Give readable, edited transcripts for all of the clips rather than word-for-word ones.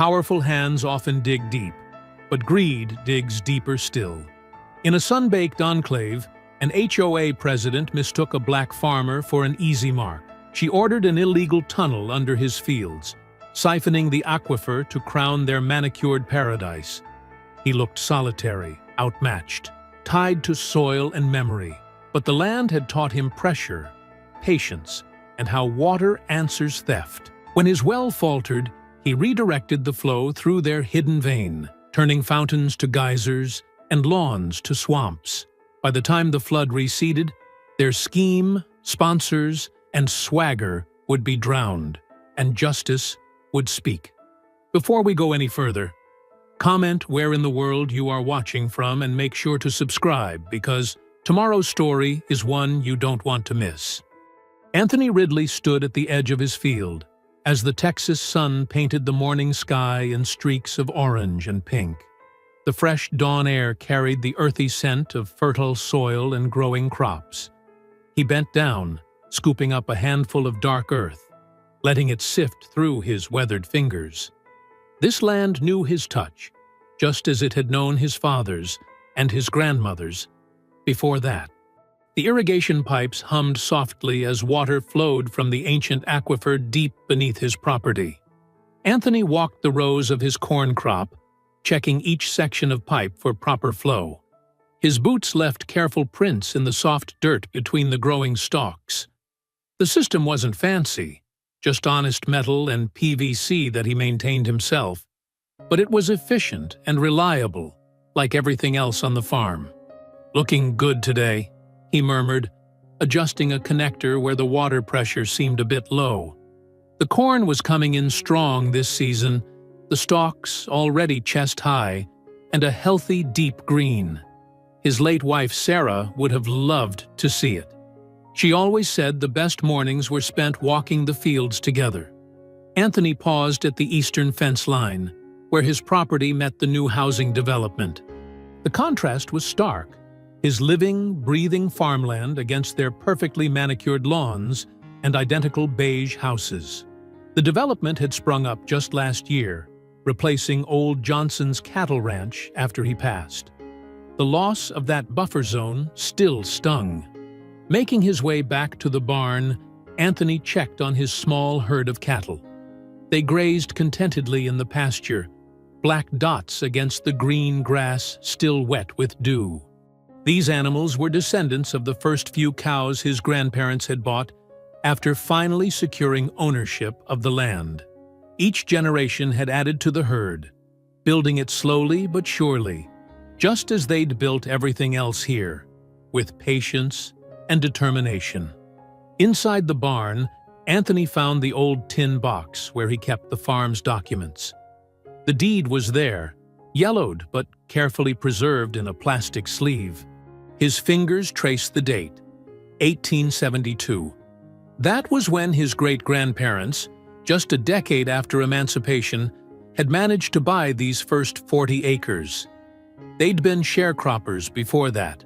Powerful hands often dig deep, but greed digs deeper still. In a sun-baked enclave, an HOA president mistook a black farmer for an easy mark. She ordered an illegal tunnel under his fields, siphoning the aquifer to crown their manicured paradise. He looked solitary, outmatched, tied to soil and memory. But the land had taught him pressure, patience, and how water answers theft. When his well faltered, he redirected the flow through their hidden vein, turning fountains to geysers and lawns to swamps. By the time the flood receded, their scheme, sponsors, and swagger would be drowned, and justice would speak. Before we go any further, comment where in the world you are watching from and make sure to subscribe, because tomorrow's story is one you don't want to miss. Anthony Ridley stood at the edge of his field as the Texas sun painted the morning sky in streaks of orange and pink. The fresh dawn air carried the earthy scent of fertile soil and growing crops. He bent down, scooping up a handful of dark earth, letting it sift through his weathered fingers. This land knew his touch, just as it had known his father's and his grandmother's before that. The irrigation pipes hummed softly as water flowed from the ancient aquifer deep beneath his property. Anthony walked the rows of his corn crop, checking each section of pipe for proper flow. His boots left careful prints in the soft dirt between the growing stalks. The system wasn't fancy, just honest metal and PVC that he maintained himself, but it was efficient and reliable, like everything else on the farm. "Looking good today," he murmured, adjusting a connector where the water pressure seemed a bit low. The corn was coming in strong this season, the stalks already chest-high, and a healthy deep green. His late wife Sarah would have loved to see it. She always said the best mornings were spent walking the fields together. Anthony paused at the eastern fence line, where his property met the new housing development. The contrast was stark. His living, breathing farmland against their perfectly manicured lawns and identical beige houses. The development had sprung up just last year, replacing old Johnson's cattle ranch after he passed. The loss of that buffer zone still stung. Making his way back to the barn, Anthony checked on his small herd of cattle. They grazed contentedly in the pasture, black dots against the green grass still wet with dew. These animals were descendants of the first few cows his grandparents had bought after finally securing ownership of the land. Each generation had added to the herd, building it slowly but surely, just as they'd built everything else here, with patience and determination. Inside the barn, Anthony found the old tin box where he kept the farm's documents. The deed was there, yellowed but carefully preserved in a plastic sleeve. His fingers traced the date, 1872. That was when his great-grandparents, just a decade after emancipation, had managed to buy these first 40 acres. They'd been sharecroppers before that,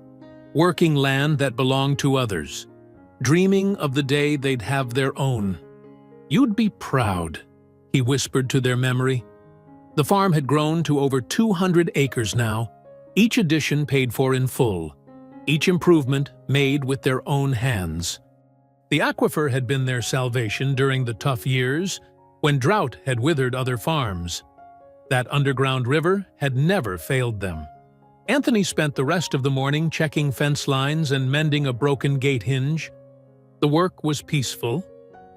working land that belonged to others, dreaming of the day they'd have their own. "You'd be proud," he whispered to their memory. The farm had grown to over 200 acres now, each addition paid for in full, each improvement made with their own hands. The aquifer had been their salvation during the tough years when drought had withered other farms. That underground river had never failed them. Anthony spent the rest of the morning checking fence lines and mending a broken gate hinge. The work was peaceful,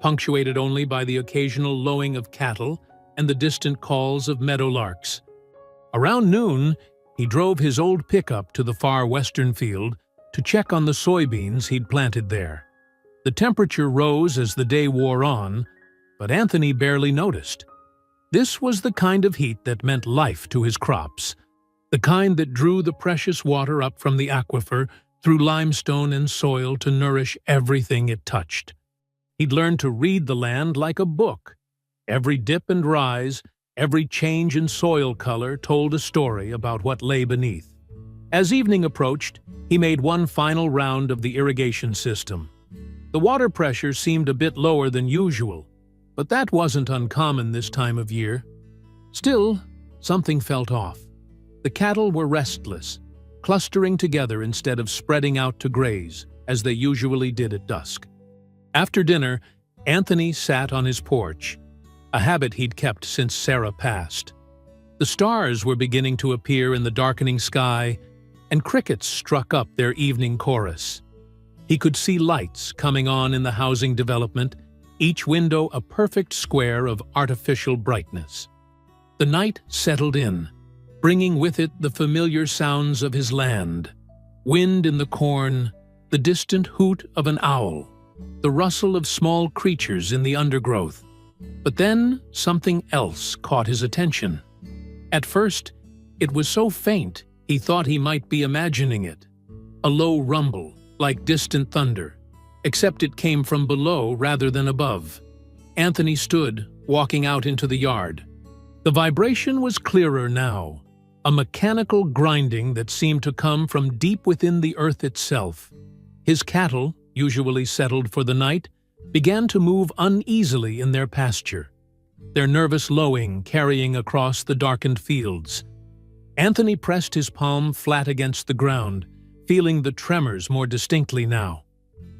punctuated only by the occasional lowing of cattle and the distant calls of meadowlarks. Around noon, he drove his old pickup to the far western field to check on the soybeans he'd planted there. The temperature rose as the day wore on, but Anthony barely noticed. This was the kind of heat that meant life to his crops, the kind that drew the precious water up from the aquifer through limestone and soil to nourish everything it touched. He'd learned to read the land like a book. Every dip and rise, every change in soil color told a story about what lay beneath. As evening approached, he made one final round of the irrigation system. The water pressure seemed a bit lower than usual, but that wasn't uncommon this time of year. Still, something felt off. The cattle were restless, clustering together instead of spreading out to graze, as they usually did at dusk. After dinner, Anthony sat on his porch, a habit he'd kept since Sarah passed. The stars were beginning to appear in the darkening sky, and crickets struck up their evening chorus. He could see lights coming on in the housing development, each window a perfect square of artificial brightness. The night settled in, bringing with it the familiar sounds of his land: wind in the corn, the distant hoot of an owl, the rustle of small creatures in the undergrowth. But then something else caught his attention. At first, it was so faint he thought he might be imagining it. A low rumble, like distant thunder, except it came from below rather than above. Anthony stood, walking out into the yard. The vibration was clearer now, a mechanical grinding that seemed to come from deep within the earth itself. His cattle, usually settled for the night, began to move uneasily in their pasture, their nervous lowing carrying across the darkened fields. Anthony pressed his palm flat against the ground, feeling the tremors more distinctly now.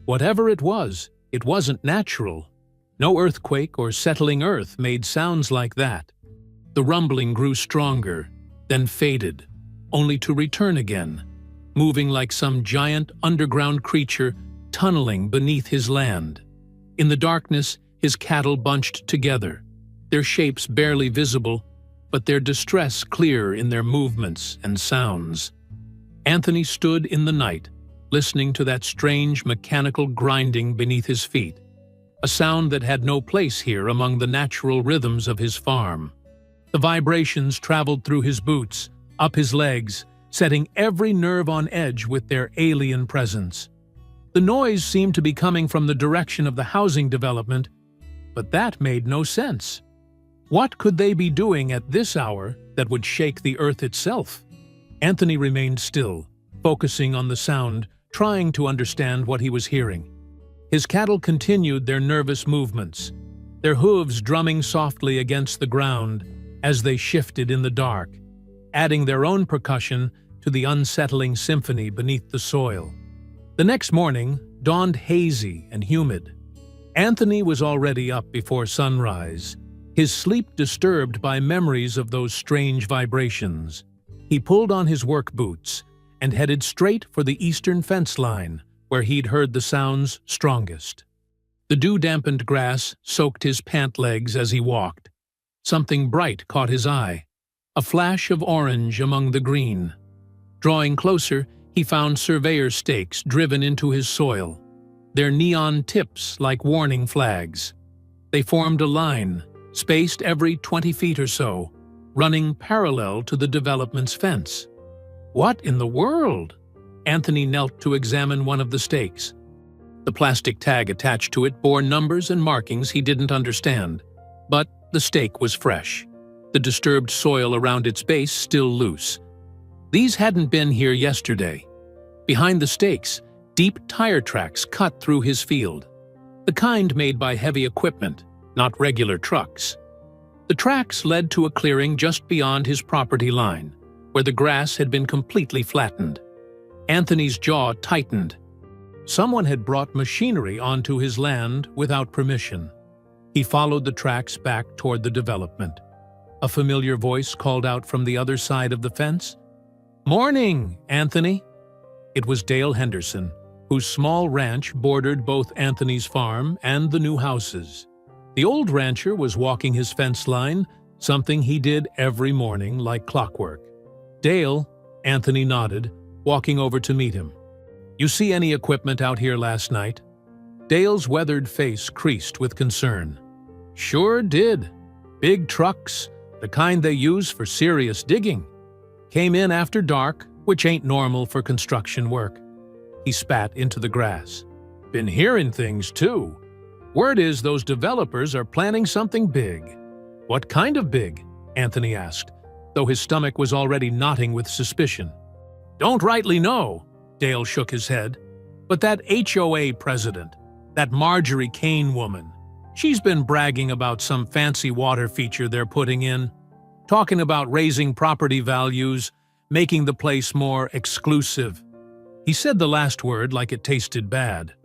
Whatever it wasn't natural. No earthquake or settling earth made sounds like that. The rumbling grew stronger, then faded, only to return again, moving like some giant underground creature tunneling beneath his land. In the darkness, his cattle bunched together, their shapes barely visible, but their distress clear in their movements and sounds. Anthony stood in the night, listening to that strange mechanical grinding beneath his feet, a sound that had no place here among the natural rhythms of his farm. The vibrations traveled through his boots, up his legs, setting every nerve on edge with their alien presence. The noise seemed to be coming from the direction of the housing development, but that made no sense. What could they be doing at this hour that would shake the earth itself? Anthony remained still, focusing on the sound, trying to understand what he was hearing. His cattle continued their nervous movements, their hooves drumming softly against the ground as they shifted in the dark, adding their own percussion to the unsettling symphony beneath the soil. The next morning dawned hazy and humid. Anthony was already up before sunrise, his sleep disturbed by memories of those strange vibrations. He pulled on his work boots and headed straight for the eastern fence line, where he'd heard the sounds strongest. The dew-dampened grass soaked his pant legs as he walked. Something bright caught his eye, a flash of orange among the green. Drawing closer, he found surveyor stakes driven into his soil, their neon tips like warning flags. They formed a line, spaced every 20 feet or so, running parallel to the development's fence. What in the world? Anthony knelt to examine one of the stakes. The plastic tag attached to it bore numbers and markings he didn't understand, but the stake was fresh, the disturbed soil around its base still loose. These hadn't been here yesterday. Behind the stakes, deep tire tracks cut through his field, the kind made by heavy equipment, not regular trucks. The tracks led to a clearing just beyond his property line, where the grass had been completely flattened. Anthony's jaw tightened. Someone had brought machinery onto his land without permission. He followed the tracks back toward the development. A familiar voice called out from the other side of the fence. "Morning, Anthony." It was Dale Henderson, whose small ranch bordered both Anthony's farm and the new houses. The old rancher was walking his fence line, something he did every morning like clockwork. "Dale," Anthony nodded, walking over to meet him. "You see any equipment out here last night?" Dale's weathered face creased with concern. "Sure did. Big trucks, the kind they use for serious digging. Came in after dark, which ain't normal for construction work." He spat into the grass. "Been hearing things, too. Word is those developers are planning something big." "What kind of big?" Anthony asked, though his stomach was already knotting with suspicion. "Don't rightly know," Dale shook his head. "But that HOA president, that Marjorie Kane woman, she's been bragging about some fancy water feature they're putting in. talking about raising property values, making the place more exclusive. He said the last word like it tasted bad.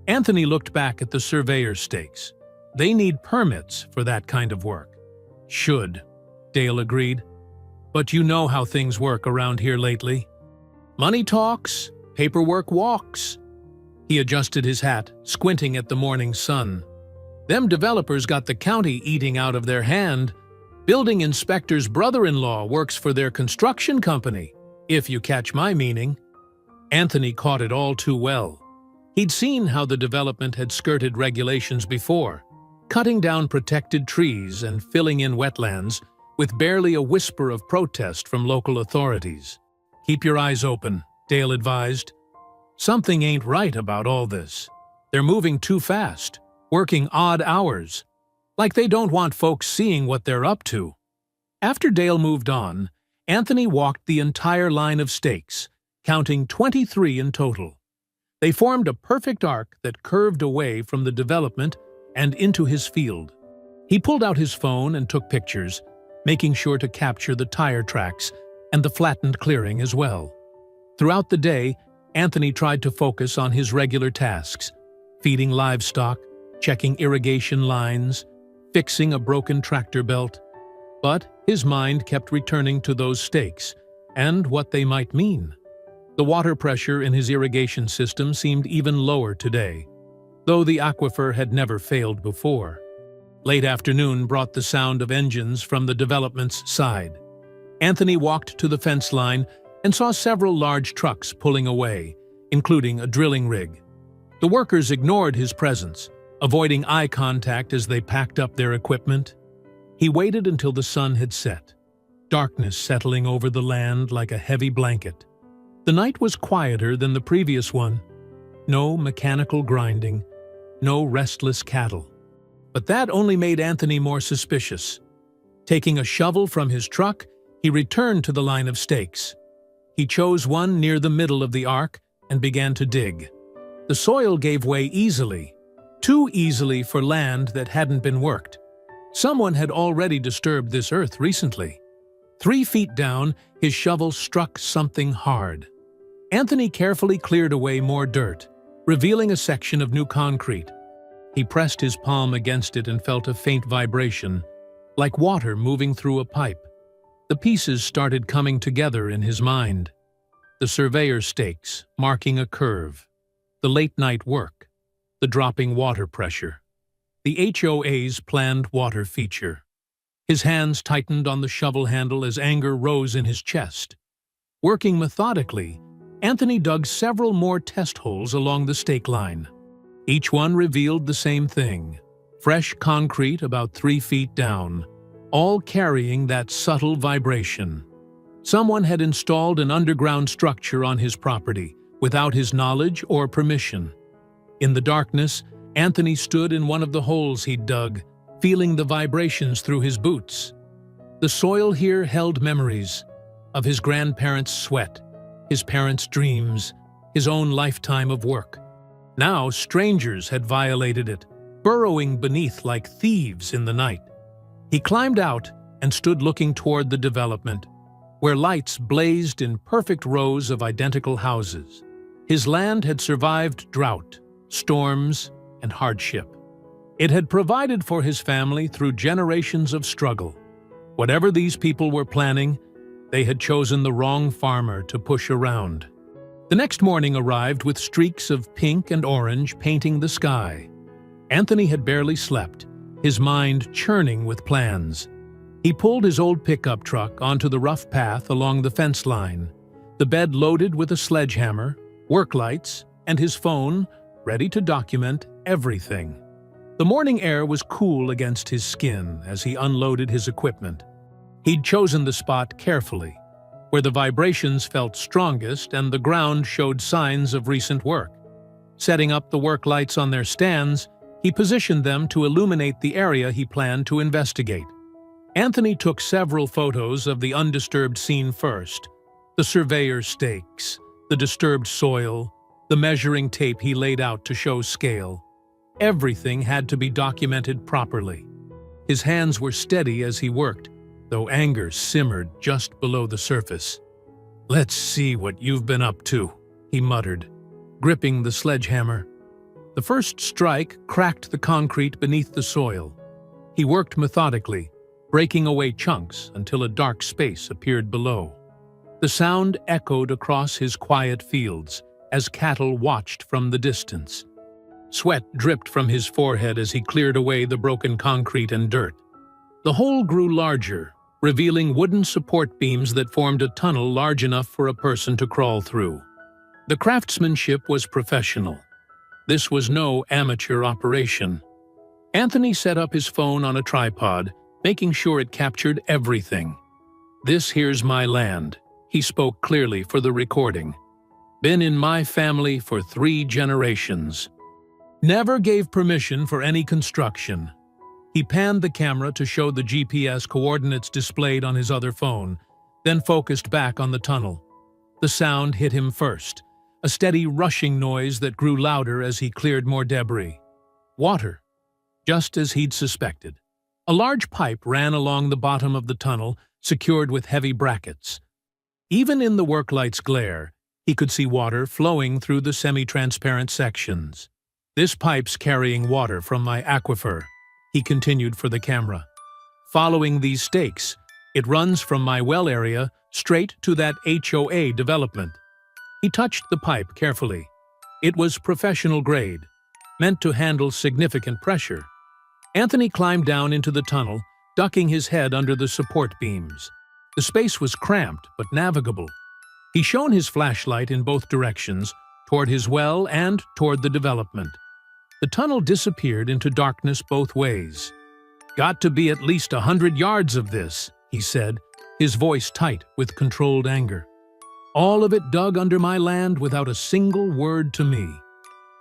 Anthony looked back at the surveyor's stakes. They need permits for that kind of work. Should, Dale agreed. But you know how things work around here lately. Money talks, paperwork walks. He adjusted his hat, squinting at the morning sun. Them developers got the county eating out of their hand. Building inspector's brother-in-law works for their construction company, if you catch my meaning. Anthony caught it all too well. He'd seen how the development had skirted regulations before, cutting down protected trees and filling in wetlands with barely a whisper of protest from local authorities. Keep your eyes open, Dale advised. Something ain't right about all this. They're moving too fast, working odd hours, like they don't want folks seeing what they're up to. After Dale moved on, Anthony walked the entire line of stakes, counting 23 in total. They formed a perfect arc that curved away from the development and into his field. He pulled out his phone and took pictures, making sure to capture the tire tracks and the flattened clearing as well. Throughout the day, Anthony tried to focus on his regular tasks, feeding livestock, checking irrigation lines, fixing a broken tractor belt. But his mind kept returning to those stakes and what they might mean. The water pressure in his irrigation system seemed even lower today, though the aquifer had never failed before. Late afternoon brought the sound of engines from the development's side. Anthony walked to the fence line and saw several large trucks pulling away, including a drilling rig. The workers ignored his presence, avoiding eye contact as they packed up their equipment. He waited until the sun had set, darkness settling over the land like a heavy blanket. The night was quieter than the previous one. No mechanical grinding, no restless cattle. But that only made Anthony more suspicious. Taking a shovel from his truck, he returned to the line of stakes. He chose one near the middle of the arc and began to dig. The soil gave way easily, too easily for land that hadn't been worked. Someone had already disturbed this earth recently. 3 feet down, his shovel struck something hard. Anthony carefully cleared away more dirt, revealing a section of new concrete. He pressed his palm against it and felt a faint vibration, like water moving through a pipe. The pieces started coming together in his mind. The surveyor's stakes, marking a curve. The late-night work. The dropping water pressure. The HOA's planned water feature. His hands tightened on the shovel handle as anger rose in his chest. Working methodically, Anthony dug several more test holes along the stake line. Each one revealed the same thing. Fresh concrete about 3 feet down, all carrying that subtle vibration. Someone had installed an underground structure on his property, without his knowledge or permission. In the darkness, Anthony stood in one of the holes he'd dug, feeling the vibrations through his boots. The soil here held memories of his grandparents' sweat, his parents' dreams, his own lifetime of work. Now strangers had violated it, burrowing beneath like thieves in the night. He climbed out and stood looking toward the development, where lights blazed in perfect rows of identical houses. His land had survived drought, storms, and hardship. It had provided for his family through generations of struggle. Whatever these people were planning, they had chosen the wrong farmer to push around. The next morning arrived with streaks of pink and orange painting the sky. Anthony had barely slept, his mind churning with plans. He pulled his old pickup truck onto the rough path along the fence line, the bed loaded with a sledgehammer, work lights, and his phone, ready to document everything. The morning air was cool against his skin as he unloaded his equipment. He'd chosen the spot carefully, where the vibrations felt strongest and the ground showed signs of recent work. Setting up the work lights on their stands, he positioned them to illuminate the area he planned to investigate. Anthony took several photos of the undisturbed scene first, the surveyor's stakes, the disturbed soil, the measuring tape he laid out to show scale. Everything had to be documented properly. His hands were steady as he worked, though anger simmered just below the surface. "Let's see what you've been up to," he muttered, gripping the sledgehammer. The first strike cracked the concrete beneath the soil. He worked methodically, breaking away chunks until a dark space appeared below. The sound echoed across his quiet fields as cattle watched from the distance. Sweat dripped from his forehead as he cleared away the broken concrete and dirt. The hole grew larger, revealing wooden support beams that formed a tunnel large enough for a person to crawl through. The craftsmanship was professional. This was no amateur operation. Anthony set up his phone on a tripod, making sure it captured everything. "This here's my land," he spoke clearly for the recording. "Been in my family for 3 generations. Never gave permission for any construction." He panned the camera to show the GPS coordinates displayed on his other phone, then focused back on the tunnel. The sound hit him first, a steady rushing noise that grew louder as he cleared more debris. Water, just as he'd suspected. A large pipe ran along the bottom of the tunnel, secured with heavy brackets. Even in the worklight's glare, he could see water flowing through the semi-transparent sections. "This pipe's carrying water from my aquifer," he continued for the camera. "Following these stakes, it runs from my well area straight to that HOA development." He touched the pipe carefully. It was professional grade, meant to handle significant pressure. Anthony climbed down into the tunnel, ducking his head under the support beams. The space was cramped but navigable. He shone his flashlight in both directions, toward his well and toward the development. The tunnel disappeared into darkness both ways. "Got to be at least 100 yards of this," he said, his voice tight with controlled anger. "All of it dug under my land without a single word to me."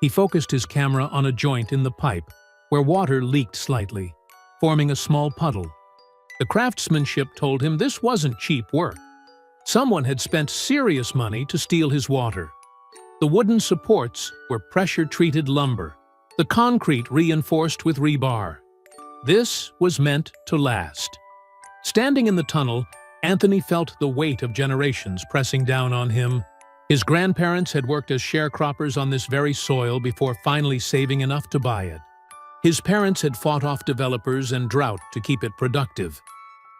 He focused his camera on a joint in the pipe, where water leaked slightly, forming a small puddle. The craftsmanship told him this wasn't cheap work. Someone had spent serious money to steal his water. The wooden supports were pressure-treated lumber, the concrete reinforced with rebar. This was meant to last. Standing in the tunnel, Anthony felt the weight of generations pressing down on him. His grandparents had worked as sharecroppers on this very soil before finally saving enough to buy it. His parents had fought off developers and drought to keep it productive.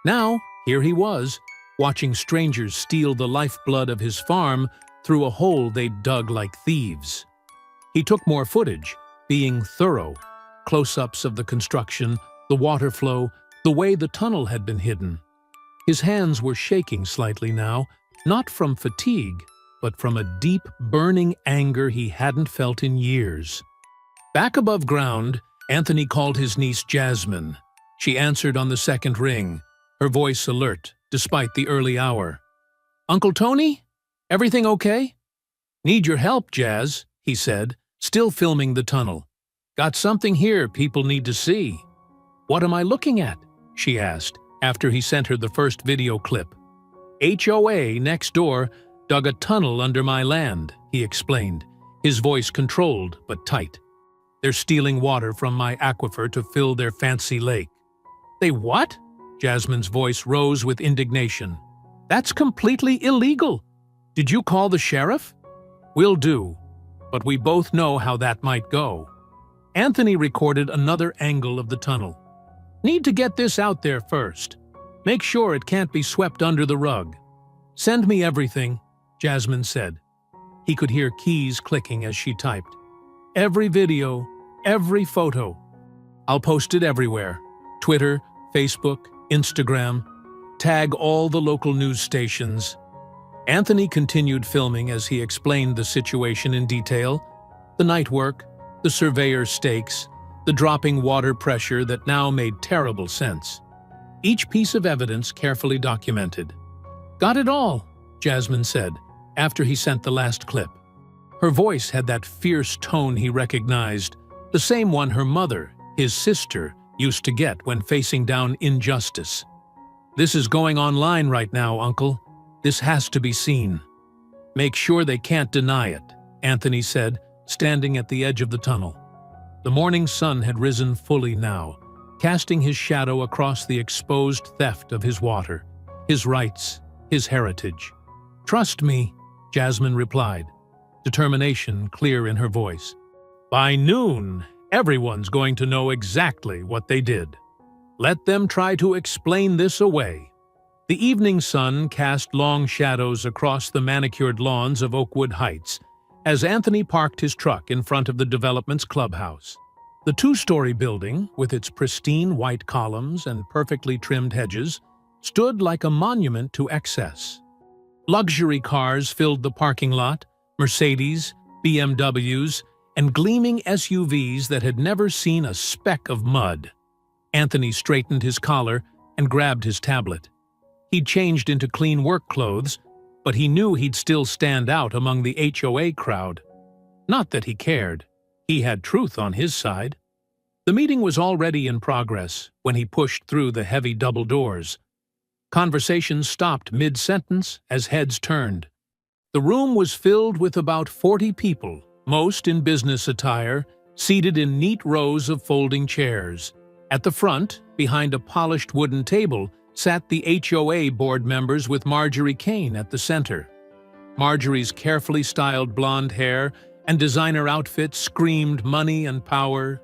Now, here he was, watching strangers steal the lifeblood of his farm through a hole they'd dug like thieves. He took more footage, being thorough. Close-ups of the construction, the water flow, the way the tunnel had been hidden. His hands were shaking slightly now, not from fatigue, but from a deep, burning anger he hadn't felt in years. Back above ground, Anthony called his niece Jasmine. She answered on the second ring, her voice alert, despite the early hour. "Uncle Tony? Everything okay?" "Need your help, Jazz," he said, still filming the tunnel. "Got something here people need to see." "What am I looking at?" she asked, after he sent her the first video clip. "HOA next door dug a tunnel under my land," he explained, his voice controlled but tight. "They're stealing water from my aquifer to fill their fancy lake." "They what?" Jasmine's voice rose with indignation. "That's completely illegal. Did you call the sheriff?" "Will do, but we both know how that might go." Anthony recorded another angle of the tunnel. "Need to get this out there first. Make sure it can't be swept under the rug." "Send me everything," Jasmine said. He could hear keys clicking as she typed. "Every video, every photo. I'll post it everywhere. Twitter, Facebook, Instagram. Tag all the local news stations." Anthony continued filming as he explained the situation in detail. The night work, the surveyor's stakes, the dropping water pressure that now made terrible sense. Each piece of evidence carefully documented. "Got it all," Jasmine said, after he sent the last clip. Her voice had that fierce tone he recognized, the same one her mother, his sister, used to get when facing down injustice. "This is going online right now, Uncle. This has to be seen." "Make sure they can't deny it," Anthony said, standing at the edge of the tunnel. The morning sun had risen fully now, casting his shadow across the exposed theft of his water, his rights, his heritage. "Trust me," Jasmine replied, determination clear in her voice. "By noon, everyone's going to know exactly what they did. Let them try to explain this away." The evening sun cast long shadows across the manicured lawns of Oakwood Heights as Anthony parked his truck in front of the development's clubhouse. The two-story building, with its pristine white columns and perfectly trimmed hedges, stood like a monument to excess. Luxury cars filled the parking lot, Mercedes, BMWs, and gleaming SUVs that had never seen a speck of mud. Anthony straightened his collar and grabbed his tablet. He'd changed into clean work clothes, but he knew he'd still stand out among the HOA crowd. Not that he cared. He had truth on his side. The meeting was already in progress when he pushed through the heavy double doors. Conversation stopped mid-sentence as heads turned. The room was filled with about 40 people, most in business attire, seated in neat rows of folding chairs. At the front, behind a polished wooden table, sat the HOA board members with Marjorie Kane at the center. Marjorie's carefully styled blonde hair and designer outfit screamed money and power.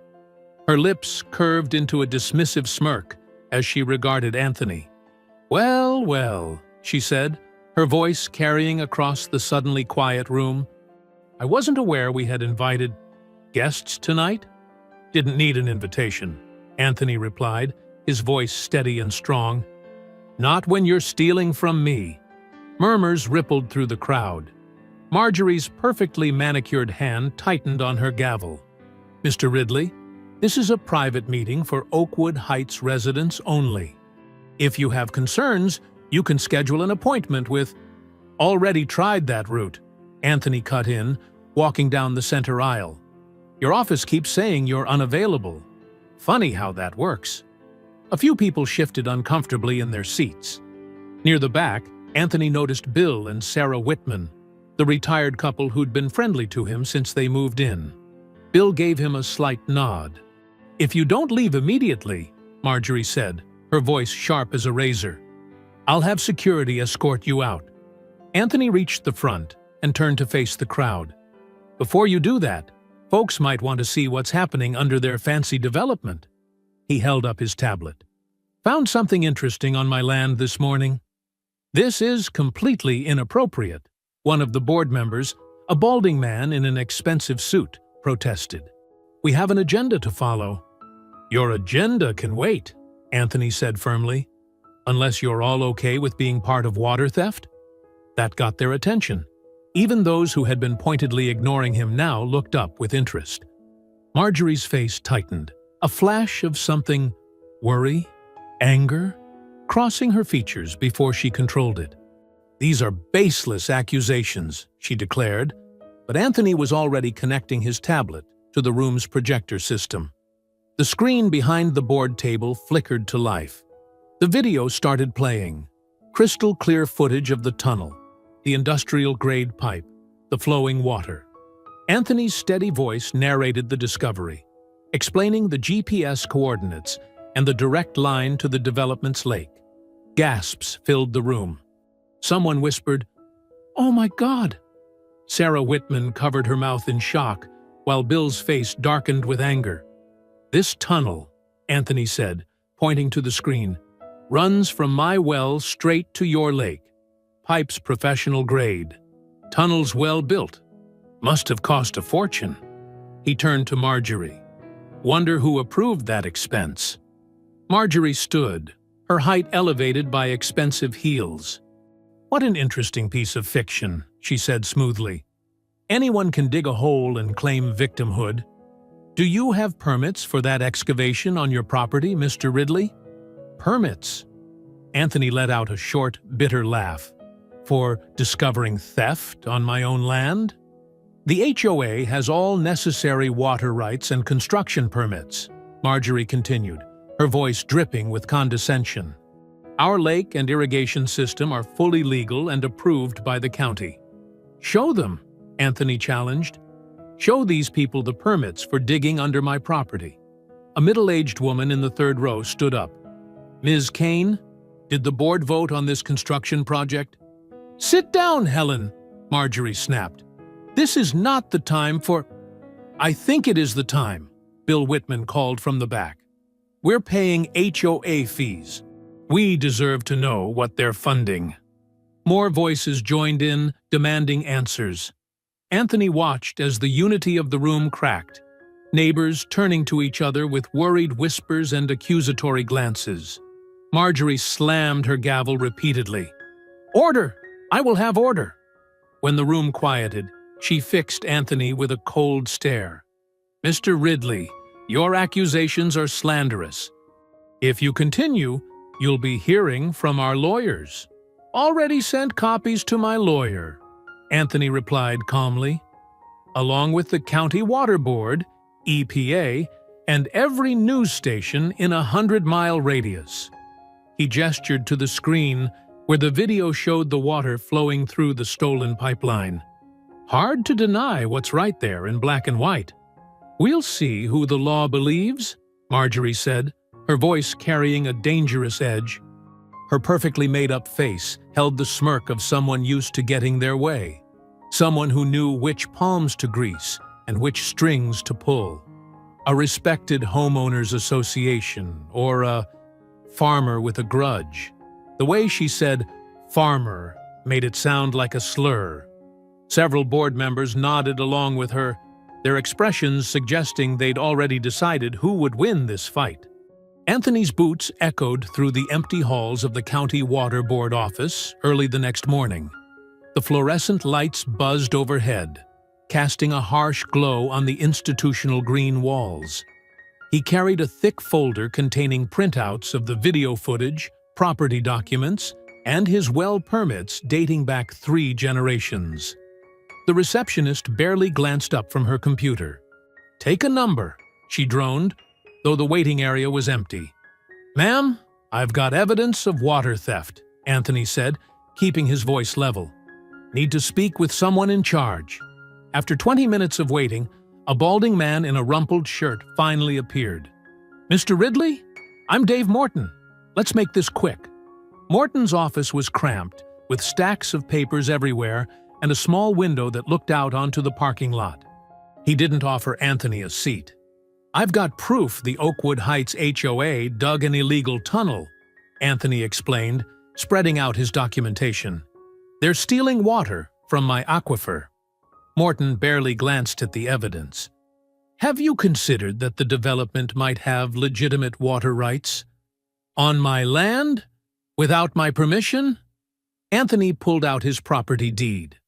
Her lips curved into a dismissive smirk as she regarded Anthony. "Well, well," she said, her voice carrying across the suddenly quiet room. "I wasn't aware we had invited guests tonight." "Didn't need an invitation," Anthony replied, his voice steady and strong. "Not when you're stealing from me." Murmurs rippled through the crowd. Marjorie's perfectly manicured hand tightened on her gavel. "Mr. Ridley, this is a private meeting for Oakwood Heights residents only. If you have concerns, you can schedule an appointment with—" "Already tried that route," Anthony cut in, walking down the center aisle. "Your office keeps saying you're unavailable. Funny how that works." A few people shifted uncomfortably in their seats. Near the back, Anthony noticed Bill and Sarah Whitman, the retired couple who'd been friendly to him since they moved in. Bill gave him a slight nod. "If you don't leave immediately," Marjorie said, her voice sharp as a razor, "I'll have security escort you out." Anthony reached the front and turned to face the crowd. "Before you do that, folks might want to see what's happening under their fancy development." He held up his tablet. "Found something interesting on my land this morning." "This is completely inappropriate," one of the board members, a balding man in an expensive suit, protested. "We have an agenda to follow." "Your agenda can wait," Anthony said firmly. "Unless you're all okay with being part of water theft?" That got their attention. Even those who had been pointedly ignoring him now looked up with interest. Marjorie's face tightened, a flash of something, worry, anger, crossing her features before she controlled it. "These are baseless accusations," she declared, but Anthony was already connecting his tablet to the room's projector system. The screen behind the board table flickered to life. The video started playing, crystal-clear footage of the tunnel, the industrial-grade pipe, the flowing water. Anthony's steady voice narrated the discovery, explaining the GPS coordinates and the direct line to the development's lake. Gasps filled the room. Someone whispered, "Oh my God!" Sarah Whitman covered her mouth in shock, while Bill's face darkened with anger. "This tunnel," Anthony said, pointing to the screen, "runs from my well straight to your lake. Pipes professional grade. Tunnels well built. Must have cost a fortune." He turned to Marjorie. "Wonder who approved that expense." Marjorie stood, her height elevated by expensive heels. "What an interesting piece of fiction," she said smoothly. "Anyone can dig a hole and claim victimhood. Do you have permits for that excavation on your property, Mr. Ridley?" "Permits?" Anthony let out a short, bitter laugh. "For discovering theft on my own land?" "The HOA has all necessary water rights and construction permits," Marjorie continued, her voice dripping with condescension. "Our lake and irrigation system are fully legal and approved by the county." "Show them," Anthony challenged. "Show these people the permits for digging under my property." A middle-aged woman in the third row stood up. "Ms. Kane, did the board vote on this construction project?" "Sit down, Helen," Marjorie snapped. "This is not the time for—" "I think it is the time," Bill Whitman called from the back. "We're paying HOA fees. We deserve to know what they're funding." More voices joined in, demanding answers. Anthony watched as the unity of the room cracked, neighbors turning to each other with worried whispers and accusatory glances. Marjorie slammed her gavel repeatedly. "Order! I will have order!" When the room quieted, she fixed Anthony with a cold stare. "Mr. Ridley, your accusations are slanderous. If you continue, you'll be hearing from our lawyers." "Already sent copies to my lawyer," Anthony replied calmly. "Along with the County Water Board, EPA, and every news station in a 100-mile radius." He gestured to the screen where the video showed the water flowing through the stolen pipeline. "Hard to deny what's right there in black and white." "We'll see who the law believes," Marjorie said, her voice carrying a dangerous edge. Her perfectly made-up face held the smirk of someone used to getting their way, someone who knew which palms to grease and which strings to pull. A respected homeowners association or a farmer with a grudge. The way she said "farmer" made it sound like a slur. Several board members nodded along with her, their expressions suggesting they'd already decided who would win this fight. Anthony's boots echoed through the empty halls of the County Water Board office early the next morning. The fluorescent lights buzzed overhead, casting a harsh glow on the institutional green walls. He carried a thick folder containing printouts of the video footage, property documents, and his well permits dating back 3 generations. The receptionist barely glanced up from her computer. "Take a number," she droned, though the waiting area was empty. "Ma'am, I've got evidence of water theft," Anthony said, keeping his voice level. "Need to speak with someone in charge." After 20 minutes of waiting, a balding man in a rumpled shirt finally appeared. "Mr. Ridley? I'm Dave Morton. Let's make this quick." Morton's office was cramped, with stacks of papers everywhere and a small window that looked out onto the parking lot. He didn't offer Anthony a seat. "I've got proof the Oakwood Heights HOA dug an illegal tunnel," Anthony explained, spreading out his documentation. "They're stealing water from my aquifer." Morton barely glanced at the evidence. "Have you considered that the development might have legitimate water rights? On my land? Without my permission?" Anthony pulled out his property deed.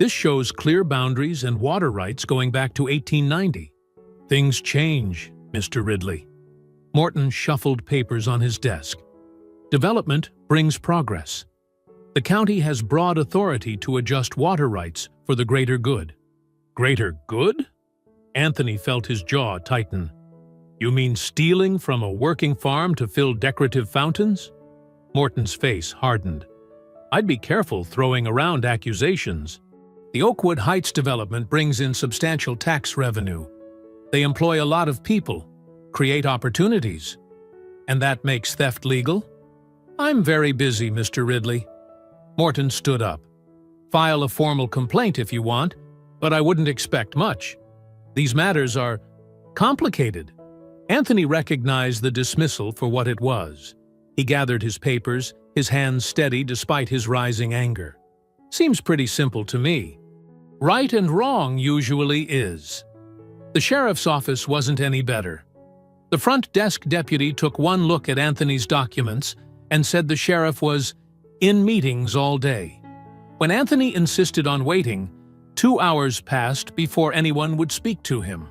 "This shows clear boundaries and water rights going back to 1890. "Things change, Mr. Ridley." Morton shuffled papers on his desk. "Development brings progress. The county has broad authority to adjust water rights for the greater good." "Greater good?" Anthony felt his jaw tighten. "You mean stealing from a working farm to fill decorative fountains?" Morton's face hardened. "I'd be careful throwing around accusations. The Oakwood Heights development brings in substantial tax revenue. They employ a lot of people, create opportunities. And that makes theft legal?" "I'm very busy, Mr. Ridley." Morton stood up. "File a formal complaint if you want, but I wouldn't expect much. These matters are complicated." Anthony recognized the dismissal for what it was. He gathered his papers, his hands steady despite his rising anger. "Seems pretty simple to me. Right and wrong usually is." The sheriff's office wasn't any better. The front desk deputy took one look at Anthony's documents and said the sheriff was in meetings all day. When Anthony insisted on waiting, 2 hours passed before anyone would speak to him.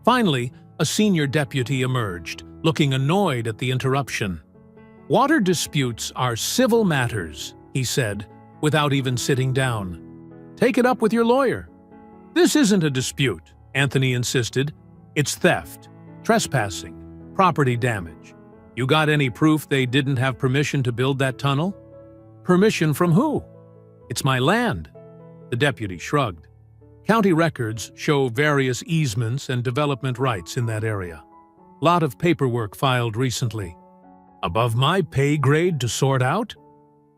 Finally, a senior deputy emerged, looking annoyed at the interruption. "Water disputes are civil matters," he said, without even sitting down. "Take it up with your lawyer." "This isn't a dispute," Anthony insisted. "It's theft, trespassing, property damage. You got any proof they didn't have permission to build that tunnel?" "Permission from who?" "It's my land." The deputy shrugged. "County records show various easements and development rights in that area." Lot of paperwork filed recently. Above my pay grade to sort out?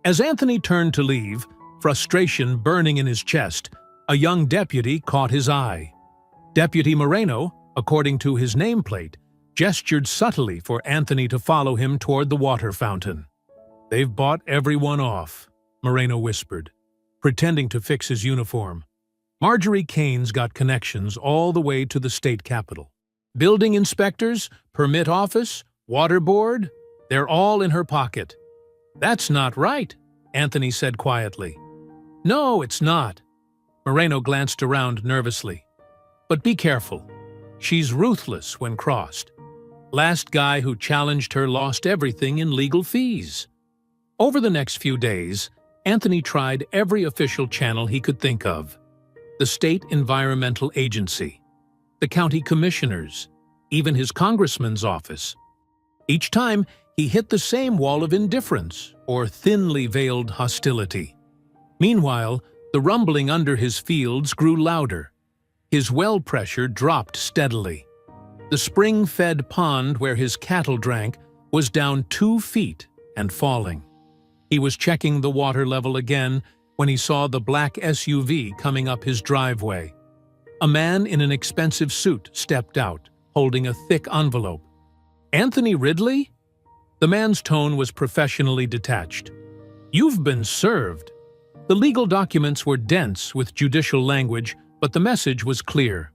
As Anthony turned to leave, frustration burning in his chest, a young deputy caught his eye. Deputy Moreno, according to his nameplate, gestured subtly for Anthony to follow him toward the water fountain. "They've bought everyone off," Moreno whispered, pretending to fix his uniform. Marjorie Kane's got connections all the way to the state capitol. Building inspectors, permit office, water board, they're all in her pocket. "That's not right," Anthony said quietly. "No, it's not." Moreno glanced around nervously. "But be careful. She's ruthless when crossed. Last guy who challenged her lost everything in legal fees." Over the next few days, Anthony tried every official channel he could think of. The State Environmental Agency, the county commissioners, even his congressman's office. Each time, he hit the same wall of indifference or thinly veiled hostility. Meanwhile, the rumbling under his fields grew louder. His well pressure dropped steadily. The spring-fed pond where his cattle drank was down 2 feet and falling. He was checking the water level again when he saw the black SUV coming up his driveway. A man in an expensive suit stepped out, holding a thick envelope. "Anthony Ridley?" The man's tone was professionally detached. "You've been served." The legal documents were dense with judicial language, but the message was clear.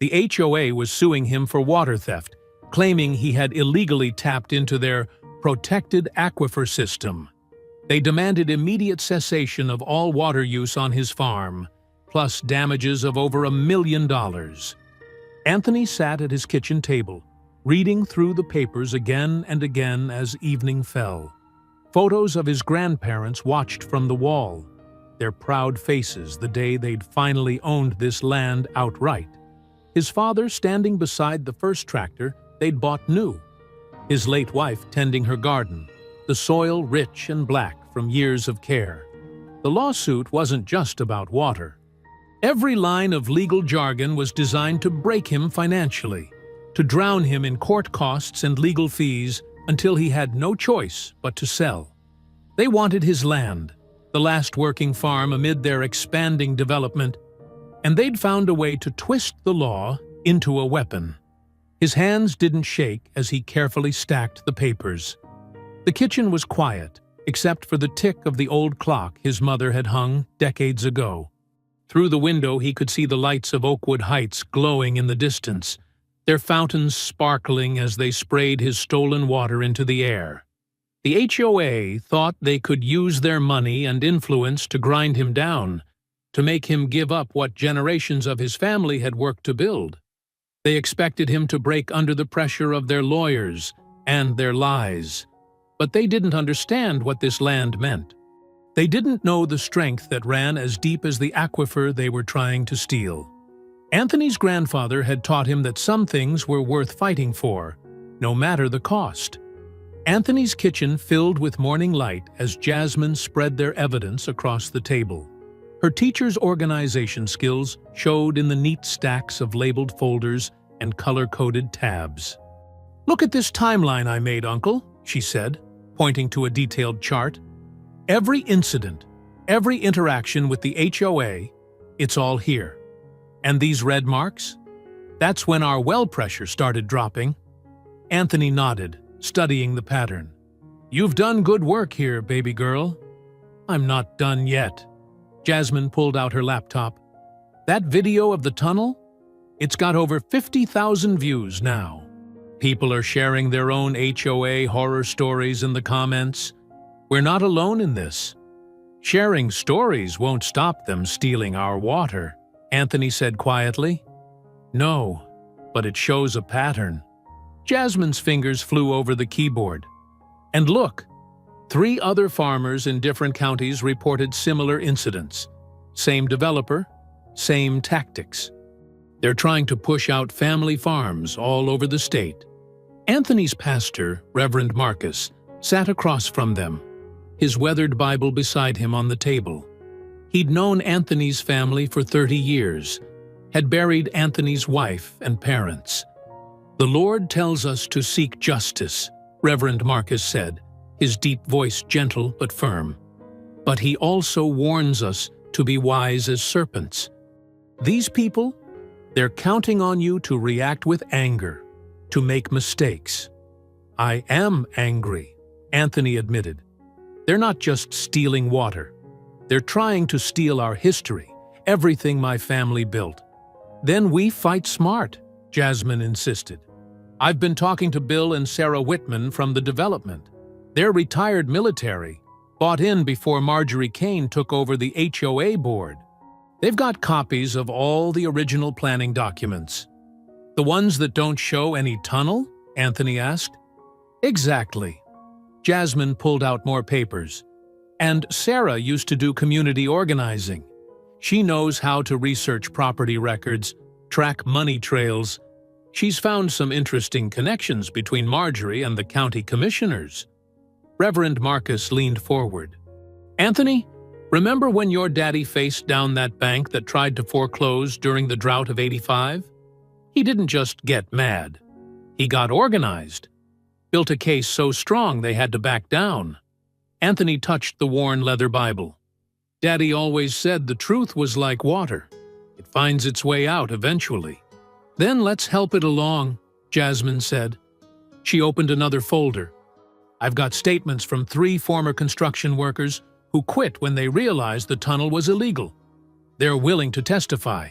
The HOA was suing him for water theft, claiming he had illegally tapped into their protected aquifer system. They demanded immediate cessation of all water use on his farm, plus damages of over $1 million. Anthony sat at his kitchen table, reading through the papers again and again as evening fell. Photos of his grandparents watched from the wall, their proud faces the day they'd finally owned this land outright. His father standing beside the first tractor they'd bought new. His late wife tending her garden, the soil rich and black from years of care. The lawsuit wasn't just about water. Every line of legal jargon was designed to break him financially, to drown him in court costs and legal fees until he had no choice but to sell. They wanted his land, the last working farm amid their expanding development, and they'd found a way to twist the law into a weapon. His hands didn't shake as he carefully stacked the papers. The kitchen was quiet, except for the tick of the old clock his mother had hung decades ago. Through the window he could see the lights of Oakwood Heights glowing in the distance, their fountains sparkling as they sprayed his stolen water into the air. The HOA thought they could use their money and influence to grind him down, to make him give up what generations of his family had worked to build. They expected him to break under the pressure of their lawyers and their lies. But they didn't understand what this land meant. They didn't know the strength that ran as deep as the aquifer they were trying to steal. Anthony's grandfather had taught him that some things were worth fighting for, no matter the cost. Anthony's kitchen filled with morning light as Jasmine spread their evidence across the table. Her teacher's organization skills showed in the neat stacks of labeled folders and color-coded tabs. "Look at this timeline I made, Uncle," she said, pointing to a detailed chart. "Every incident, every interaction with the HOA, it's all here. And these red marks? That's when our well pressure started dropping." Anthony nodded, studying the pattern. "You've done good work here, baby girl." "I'm not done yet." Jasmine pulled out her laptop. "That video of the tunnel? It's got over 50,000 views now. People are sharing their own HOA horror stories in the comments. We're not alone in this. Sharing stories won't stop them stealing our water," Anthony said quietly. "No, but it shows a pattern." Jasmine's fingers flew over the keyboard. "And look, 3 other farmers in different counties reported similar incidents. Same developer, same tactics. They're trying to push out family farms all over the state." Anthony's pastor, Reverend Marcus, sat across from them, his weathered Bible beside him on the table. He'd known Anthony's family for 30 years, had buried Anthony's wife and parents. "The Lord tells us to seek justice," Reverend Marcus said, his deep voice gentle but firm. "But he also warns us to be wise as serpents. These people, they're counting on you to react with anger, to make mistakes." "I am angry," Anthony admitted. "They're not just stealing water. They're trying to steal our history, everything my family built." "Then we fight smart," Jasmine insisted. "I've been talking to Bill and Sarah Whitman from the development. They're retired military, bought in before Marjorie Kane took over the HOA board. They've got copies of all the original planning documents." "The ones that don't show any tunnel?" Anthony asked. "Exactly." Jasmine pulled out more papers. "And Sarah used to do community organizing. She knows how to research property records, track money trails. She's found some interesting connections between Marjorie and the county commissioners." Reverend Marcus leaned forward. "Anthony, remember when your daddy faced down that bank that tried to foreclose during the drought of '85? He didn't just get mad. He got organized. Built a case so strong they had to back down." Anthony touched the worn leather Bible. "Daddy always said the truth was like water. It finds its way out eventually." "Then let's help it along," Jasmine said. She opened another folder. "I've got statements from 3 former construction workers who quit when they realized the tunnel was illegal. They're willing to testify.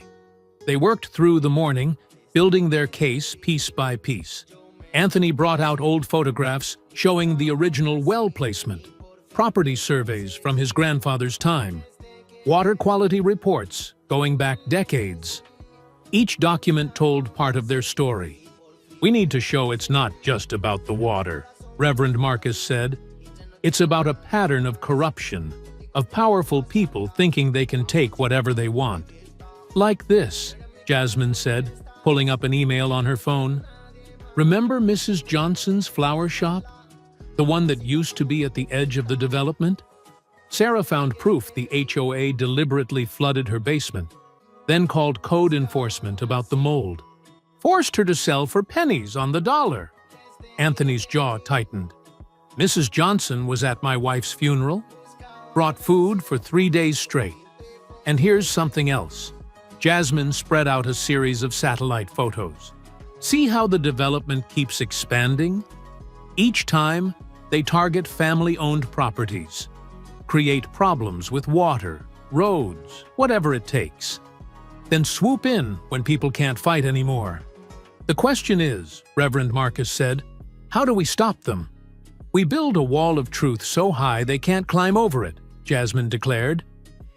They worked through the morning, building their case piece by piece." Anthony brought out old photographs showing the original well placement, property surveys from his grandfather's time, water quality reports going back decades. Each document told part of their story. "We need to show it's not just about the water," Reverend Marcus said. "It's about a pattern of corruption, of powerful people thinking they can take whatever they want." "Like this," Jasmine said, pulling up an email on her phone. "Remember Mrs. Johnson's flower shop? The one that used to be at the edge of the development? Sarah found proof the HOA deliberately flooded her basement, then called code enforcement about the mold. Forced her to sell for pennies on the dollar." Anthony's jaw tightened. "Mrs. Johnson was at my wife's funeral, brought food for 3 days straight. And here's something else." Jasmine spread out a series of satellite photos. "See how the development keeps expanding? Each time, they target family-owned properties, create problems with water, roads, whatever it takes. Then swoop in when people can't fight anymore. The question is," Reverend Marcus said, "how do we stop them?" "We build a wall of truth so high they can't climb over it," Jasmine declared.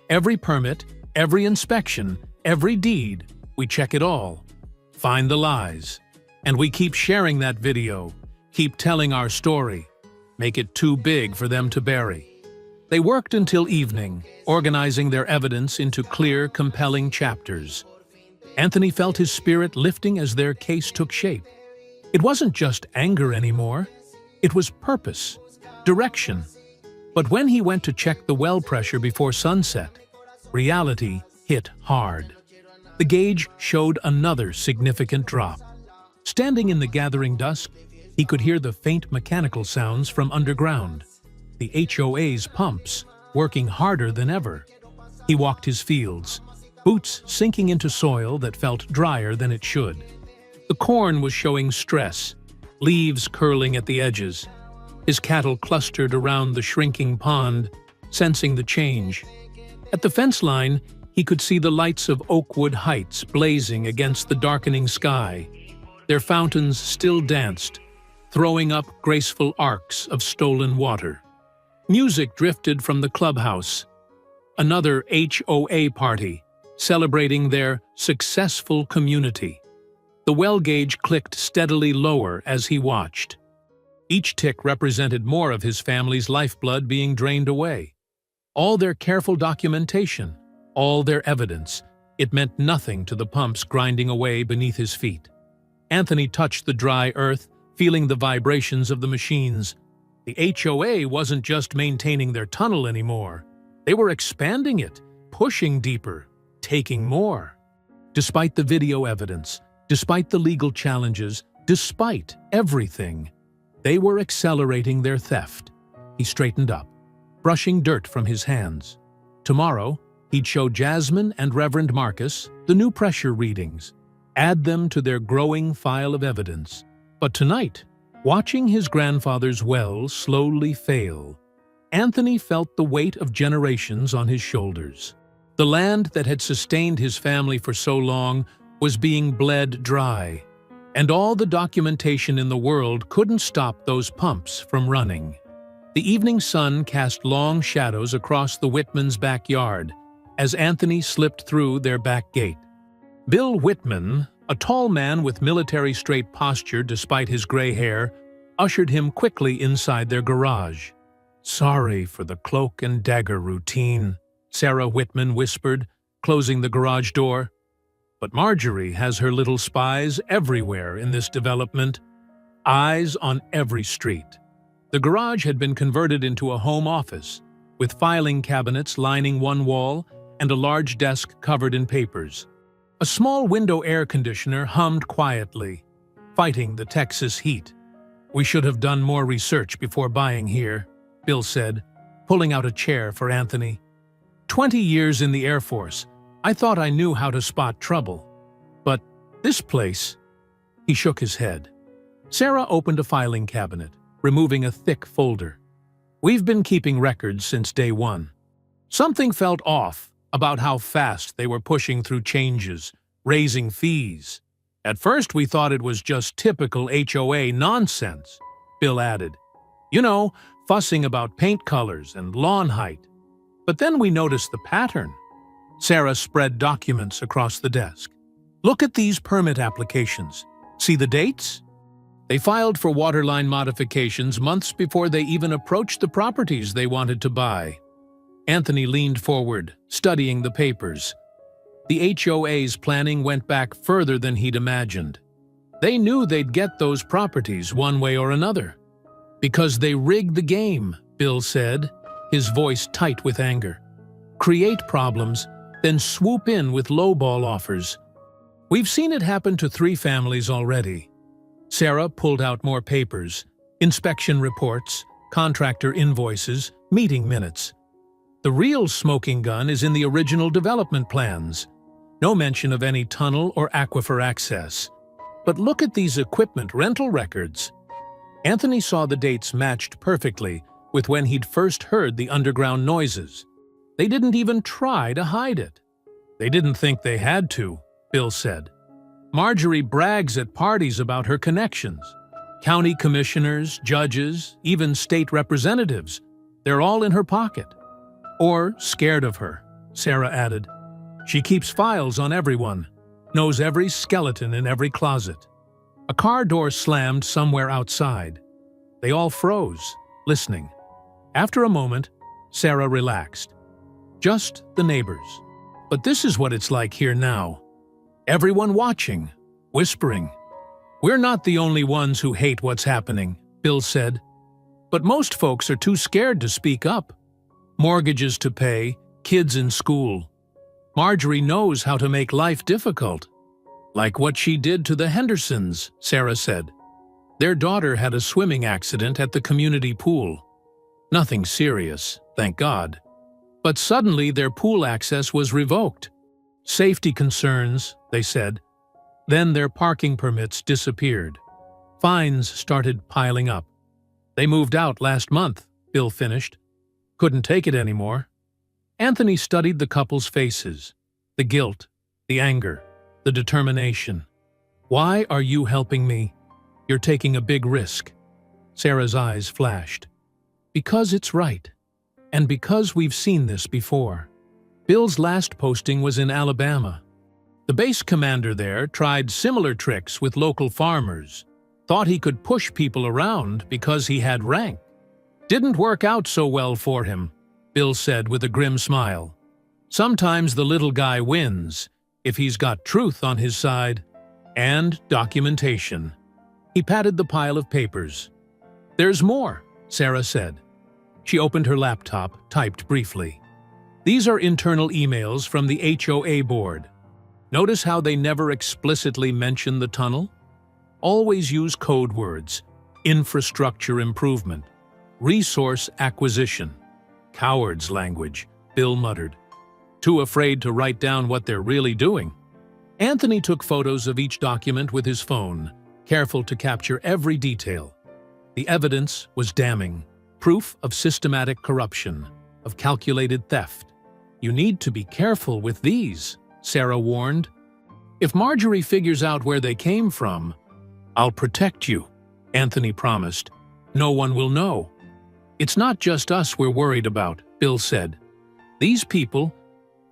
"Every permit, every inspection, every deed, we check it all. Find the lies. And we keep sharing that video, keep telling our story, make it too big for them to bury." They worked until evening, organizing their evidence into clear, compelling chapters. Anthony felt his spirit lifting as their case took shape. It wasn't just anger anymore. It was purpose, direction. But when he went to check the well pressure before sunset, reality hit hard. The gauge showed another significant drop. Standing in the gathering dusk, he could hear the faint mechanical sounds from underground, the HOA's pumps working harder than ever. He walked his fields, boots sinking into soil that felt drier than it should. The corn was showing stress, leaves curling at the edges. His cattle clustered around the shrinking pond, sensing the change. At the fence line, he could see the lights of Oakwood Heights blazing against the darkening sky. Their fountains still danced, throwing up graceful arcs of stolen water. Music drifted from the clubhouse. Another HOA party, celebrating their successful community. The well gauge clicked steadily lower as he watched. Each tick represented more of his family's lifeblood being drained away. All their careful documentation, all their evidence, it meant nothing to the pumps grinding away beneath his feet. Anthony touched the dry earth, feeling the vibrations of the machines. The HOA wasn't just maintaining their tunnel anymore. They were expanding it, pushing deeper, taking more. Despite the video evidence, despite the legal challenges, Despite everything, they were accelerating their theft. He straightened up, brushing dirt from his hands. Tomorrow, he'd show Jasmine and Reverend Marcus the new pressure readings, add them to their growing file of evidence. But tonight, watching his grandfather's well slowly fail, Anthony felt the weight of generations on his shoulders. The land that had sustained his family for so long was being bled dry, and all the documentation in the world couldn't stop those pumps from running. The evening sun cast long shadows across the Whitmans' backyard as Anthony slipped through their back gate. Bill Whitman, a tall man with military-straight posture despite his gray hair, ushered him quickly inside their garage. "Sorry for the cloak and dagger routine," Sarah Whitman whispered, closing the garage door. "But Marjorie has her little spies everywhere in this development, eyes on every street." The garage had been converted into a home office, with filing cabinets lining one wall and a large desk covered in papers. A small window air conditioner hummed quietly, fighting the Texas heat. "We should have done more research before buying here," Bill said, pulling out a chair for Anthony. 20 years in the Air Force, I thought I knew how to spot trouble. But this place..." He shook his head. Sarah opened a filing cabinet, removing a thick folder. "We've been keeping records since day one." Something felt off about how fast they were pushing through changes, raising fees. "At first we thought it was just typical HOA nonsense," Bill added. "You know, fussing about paint colors and lawn height. But then we noticed the pattern." Sarah spread documents across the desk. "Look at these permit applications. See the dates? They filed for waterline modifications months before they even approached the properties they wanted to buy." Anthony leaned forward, studying the papers. The HOA's planning went back further than he'd imagined. They knew they'd get those properties one way or another. "Because they rigged the game," Bill said, his voice tight with anger. "Create problems, then swoop in with lowball offers. We've seen it happen to 3 families already." Sarah pulled out more papers, inspection reports, contractor invoices, meeting minutes. "The real smoking gun is in the original development plans. No mention of any tunnel or aquifer access. But look at these equipment rental records." Anthony saw the dates matched perfectly with when he'd first heard the underground noises. They didn't even try to hide it. "They didn't think they had to," Bill said. "Marjorie brags at parties about her connections. County commissioners, judges, even state representatives. They're all in her pocket. Or scared of her," Sarah added. "She keeps files on everyone, knows every skeleton in every closet." A car door slammed somewhere outside. They all froze, listening. After a moment, Sarah relaxed. Just the neighbors. "But this is what it's like here now. Everyone watching, whispering." "We're not the only ones who hate what's happening," Bill said. "But most folks are too scared to speak up. Mortgages to pay, kids in school. Marjorie knows how to make life difficult. Like what she did to the Hendersons," Sarah said. "Their daughter had a swimming accident at the community pool. Nothing serious, thank God. But suddenly their pool access was revoked. Safety concerns, they said. Then their parking permits disappeared. Fines started piling up. They moved out last month," Bill finished. "Couldn't take it anymore." Anthony studied the couple's faces. The guilt, the anger, the determination. "Why are you helping me? You're taking a big risk." Sarah's eyes flashed. "Because it's right. And because we've seen this before." Bill's last posting was in Alabama. The base commander there tried similar tricks with local farmers, thought he could push people around because he had rank. "Didn't work out so well for him," Bill said with a grim smile. "Sometimes the little guy wins, if he's got truth on his side. And documentation." He patted the pile of papers. "There's more," Sarah said. She opened her laptop, typed briefly. "These are internal emails from the HOA board. Notice how they never explicitly mention the tunnel? Always use code words: infrastructure improvement, resource acquisition. Coward's language, Bill muttered, too afraid to write down what they're really doing. Anthony took photos of each document with his phone, careful to capture every detail. The evidence was damning. Proof of systematic corruption, of calculated theft. You need to be careful with these, Sarah warned. If Marjorie figures out where they came from, I'll protect you, Anthony promised. No one will know. It's not just us we're worried about, Bill said. These people,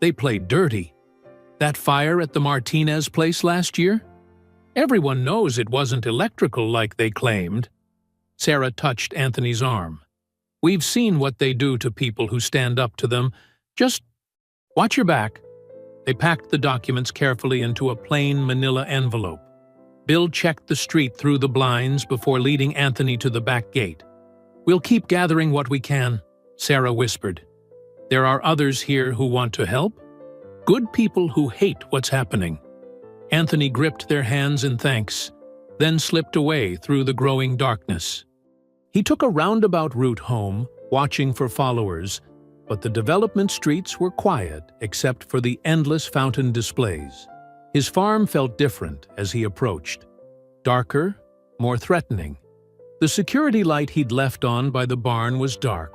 they played dirty. That fire at the Martinez place last year? Everyone knows it wasn't electrical like they claimed. Sarah touched Anthony's arm. We've seen what they do to people who stand up to them. Just watch your back. They packed the documents carefully into a plain manila envelope. Bill checked the street through the blinds before leading Anthony to the back gate. We'll keep gathering what we can, Sarah whispered. There are others here who want to help. Good people who hate what's happening. Anthony gripped their hands in thanks, then slipped away through the growing darkness. He took a roundabout route home, watching for followers, but the development streets were quiet except for the endless fountain displays. His farm felt different as he approached. Darker, more threatening. The security light he'd left on by the barn was dark.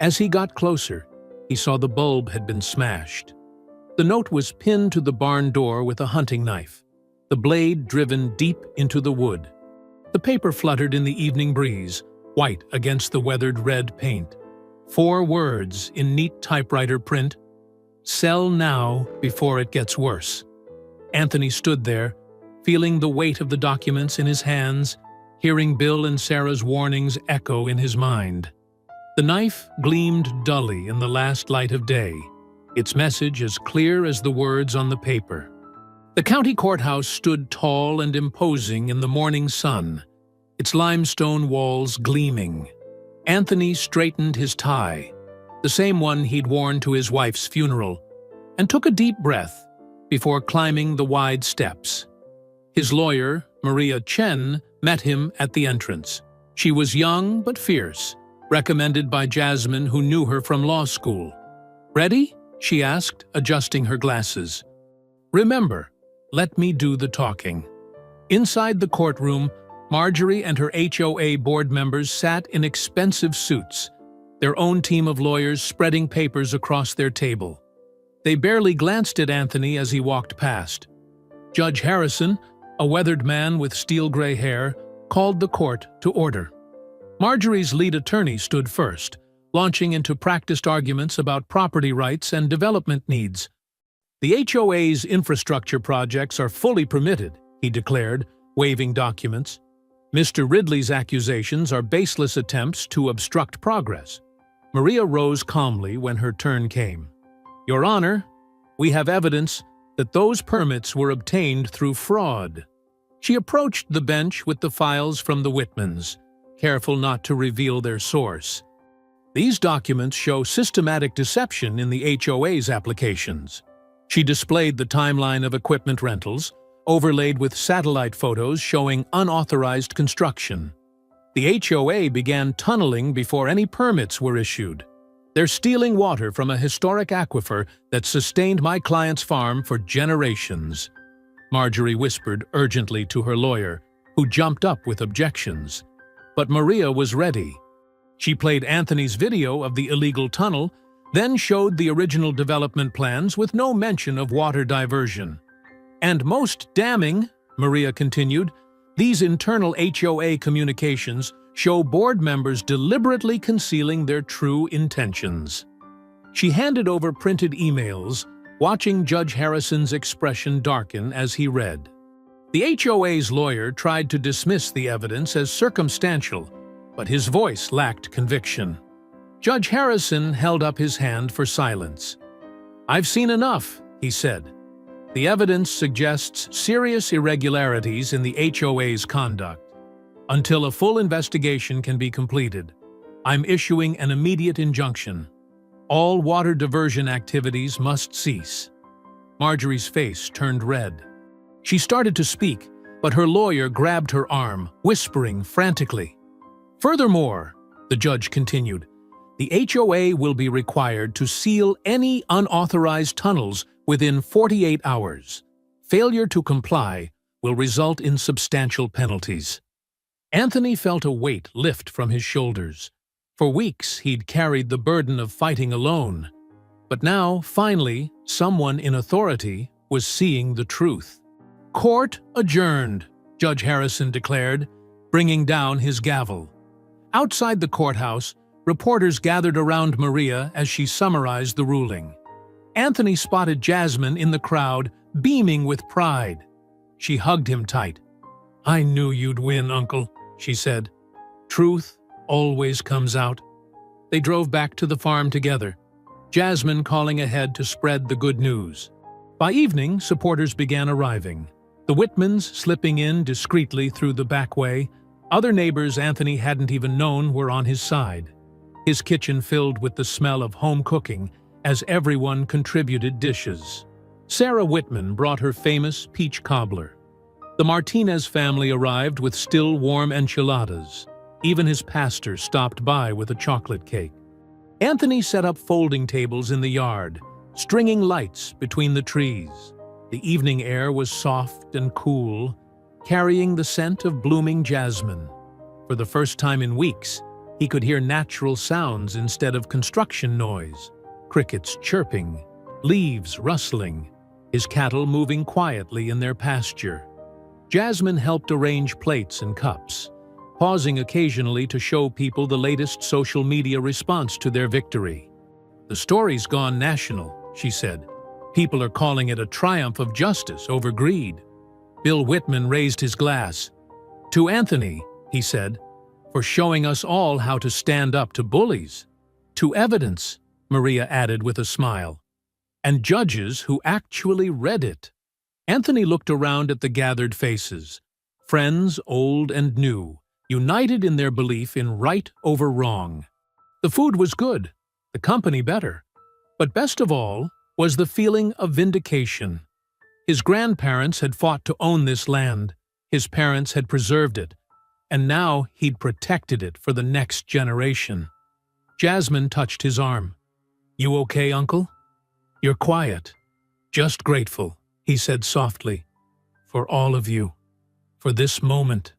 As he got closer, he saw the bulb had been smashed. The note was pinned to the barn door with a hunting knife, the blade driven deep into the wood. The paper fluttered in the evening breeze, white against the weathered red paint. 4 words in neat typewriter print: "Sell now before it gets worse." Anthony stood there, feeling the weight of the documents in his hands, hearing Bill and Sarah's warnings echo in his mind. The knife gleamed dully in the last light of day, its message as clear as the words on the paper. The county courthouse stood tall and imposing in the morning sun, its limestone walls gleaming. Anthony straightened his tie, the same one he'd worn to his wife's funeral, and took a deep breath before climbing the wide steps. His lawyer, Maria Chen, met him at the entrance. She was young but fierce, recommended by Jasmine, who knew her from law school. "Ready?" she asked, adjusting her glasses. "Remember, let me do the talking." Inside the courtroom, Marjorie and her HOA board members sat in expensive suits, their own team of lawyers spreading papers across their table. They barely glanced at Anthony as he walked past. Judge Harrison, a weathered man with steel-gray hair, called the court to order. Marjorie's lead attorney stood first, launching into practiced arguments about property rights and development needs. "The HOA's infrastructure projects are fully permitted," he declared, waving documents. "Mr. Ridley's accusations are baseless attempts to obstruct progress." Maria rose calmly when her turn came. "Your Honor, we have evidence that those permits were obtained through fraud." She approached the bench with the files from the Whitmans, careful not to reveal their source. "These documents show systematic deception in the HOA's applications." She displayed the timeline of equipment rentals, overlaid with satellite photos showing unauthorized construction. The HOA began tunneling before any permits were issued. "They're stealing water from a historic aquifer that sustained my client's farm for generations," Marjorie whispered urgently to her lawyer, who jumped up with objections. But Maria was ready. She played Anthony's video of the illegal tunnel, then showed the original development plans with no mention of water diversion. "And most damning," Maria continued, "these internal HOA communications show board members deliberately concealing their true intentions." She handed over printed emails, watching Judge Harrison's expression darken as he read. The HOA's lawyer tried to dismiss the evidence as circumstantial, but his voice lacked conviction. Judge Harrison held up his hand for silence. "I've seen enough," he said. "The evidence suggests serious irregularities in the HOA's conduct. Until a full investigation can be completed, I'm issuing an immediate injunction. All water diversion activities must cease." Marjorie's face turned red. She started to speak, but her lawyer grabbed her arm, whispering frantically. Furthermore, the judge continued, the HOA will be required to seal any unauthorized tunnels within 48 hours. Failure to comply will result in substantial penalties. Anthony felt a weight lift from his shoulders. For weeks, he'd carried the burden of fighting alone. But now, finally, someone in authority was seeing the truth. Court adjourned, Judge Harrison declared, bringing down his gavel. Outside the courthouse, reporters gathered around Maria as she summarized the ruling. Anthony spotted Jasmine in the crowd, beaming with pride. She hugged him tight. "I knew you'd win, Uncle," she said. "Truth always comes out." They drove back to the farm together, Jasmine calling ahead to spread the good news. By evening, supporters began arriving. The Whitmans slipping in discreetly through the back way. Other neighbors Anthony hadn't even known were on his side. His kitchen filled with the smell of home cooking as everyone contributed dishes. Sarah Whitman brought her famous peach cobbler. The Martinez family arrived with still warm enchiladas. Even his pastor stopped by with a chocolate cake. Anthony set up folding tables in the yard, stringing lights between the trees. The evening air was soft and cool, carrying the scent of blooming jasmine. For the first time in weeks, he could hear natural sounds instead of construction noise. Crickets chirping, leaves rustling, his cattle moving quietly in their pasture. Jasmine helped arrange plates and cups, pausing occasionally to show people the latest social media response to their victory. "The story's gone national," she said. "People are calling it a triumph of justice over greed." Bill Whitman raised his glass. "To Anthony," he said, "for showing us all how to stand up to bullies." "To evidence," Maria added with a smile. "And judges who actually read it." Anthony looked around at the gathered faces, friends old and new, united in their belief in right over wrong. The food was good, the company better, but best of all was the feeling of vindication. His grandparents had fought to own this land, his parents had preserved it, and now he'd protected it for the next generation. Jasmine touched his arm. "You okay, Uncle?" "You're quiet." "Just grateful," he said softly, "for all of you, for this moment."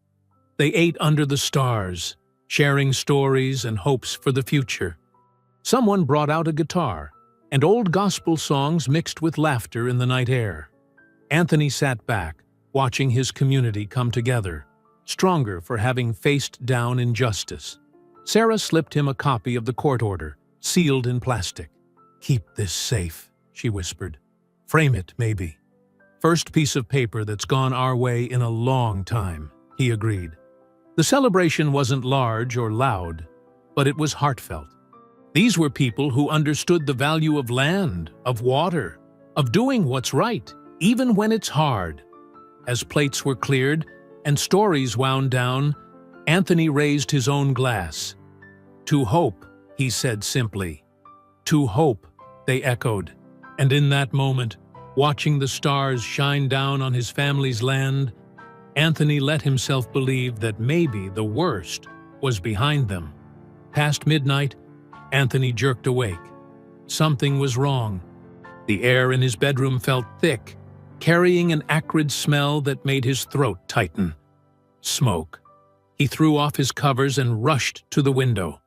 They ate under the stars, sharing stories and hopes for the future. Someone brought out a guitar, and old gospel songs mixed with laughter in the night air. Anthony sat back, watching his community come together, stronger for having faced down injustice. Sarah slipped him a copy of the court order, sealed in plastic. "Keep this safe," she whispered. "Frame it, maybe." "First piece of paper that's gone our way in a long time," he agreed. The celebration wasn't large or loud, but it was heartfelt. These were people who understood the value of land, of water, of doing what's right, even when it's hard. As plates were cleared and stories wound down, Anthony raised his own glass. "To hope," he said simply. "To hope," they echoed. And in that moment, watching the stars shine down on his family's land, Anthony let himself believe that maybe the worst was behind them. Past midnight, Anthony jerked awake. Something was wrong. The air in his bedroom felt thick, carrying an acrid smell that made his throat tighten. Smoke. He threw off his covers and rushed to the window.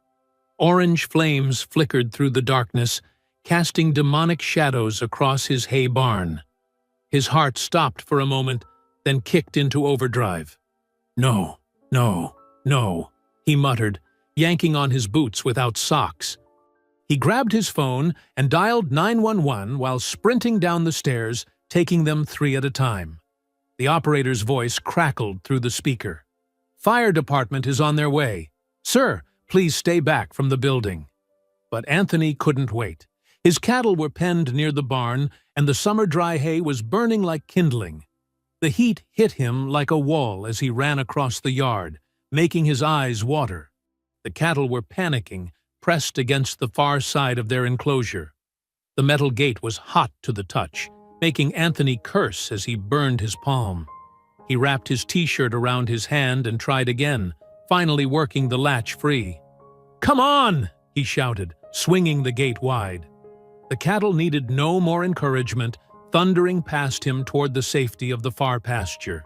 Orange flames flickered through the darkness, casting demonic shadows across his hay barn. His heart stopped for a moment, then kicked into overdrive. "No, no, no," he muttered, yanking on his boots without socks. He grabbed his phone and dialed 911 while sprinting down the stairs, taking them 3 at a time. The operator's voice crackled through the speaker. "Fire department is on their way. Sir, please stay back from the building." But Anthony couldn't wait. His cattle were penned near the barn, and the summer dry hay was burning like kindling. The heat hit him like a wall as he ran across the yard, making his eyes water. The cattle were panicking, pressed against the far side of their enclosure. The metal gate was hot to the touch, making Anthony curse as he burned his palm. He wrapped his t-shirt around his hand and tried again, finally working the latch free. "Come on!" he shouted, swinging the gate wide. The cattle needed no more encouragement, thundering past him toward the safety of the far pasture.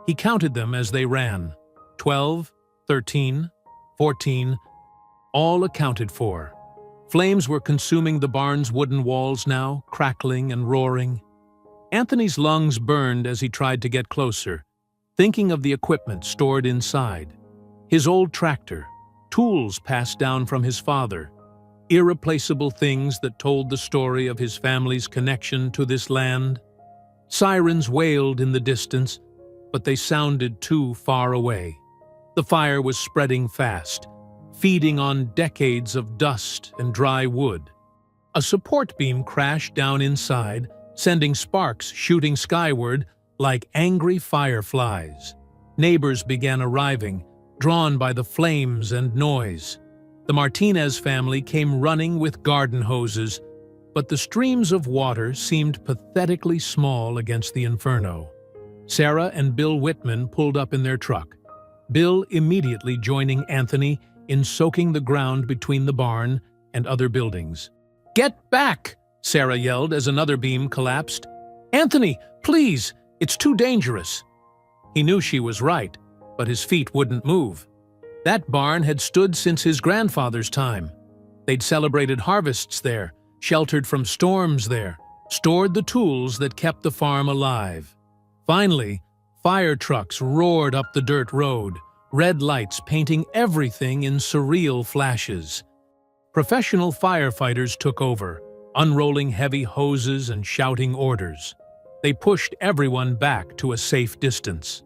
He counted them as they ran. 12, 13, 14, all accounted for. Flames were consuming the barn's wooden walls now, crackling and roaring. Anthony's lungs burned as he tried to get closer, thinking of the equipment stored inside. His old tractor, tools passed down from his father, irreplaceable things that told the story of his family's connection to this land. Sirens wailed in the distance, but they sounded too far away. The fire was spreading fast, feeding on decades of dust and dry wood. A support beam crashed down inside, sending sparks shooting skyward like angry fireflies. Neighbors began arriving, drawn by the flames and noise. The Martinez family came running with garden hoses, but the streams of water seemed pathetically small against the inferno. Sarah and Bill Whitman pulled up in their truck, Bill immediately joining Anthony in soaking the ground between the barn and other buildings. "Get back!" Sarah yelled as another beam collapsed. "Anthony, please! It's too dangerous!" He knew she was right, but his feet wouldn't move. That barn had stood since his grandfather's time. They'd celebrated harvests there, sheltered from storms there, stored the tools that kept the farm alive. Finally, fire trucks roared up the dirt road, red lights painting everything in surreal flashes. Professional firefighters took over, unrolling heavy hoses and shouting orders. They pushed everyone back to a safe distance.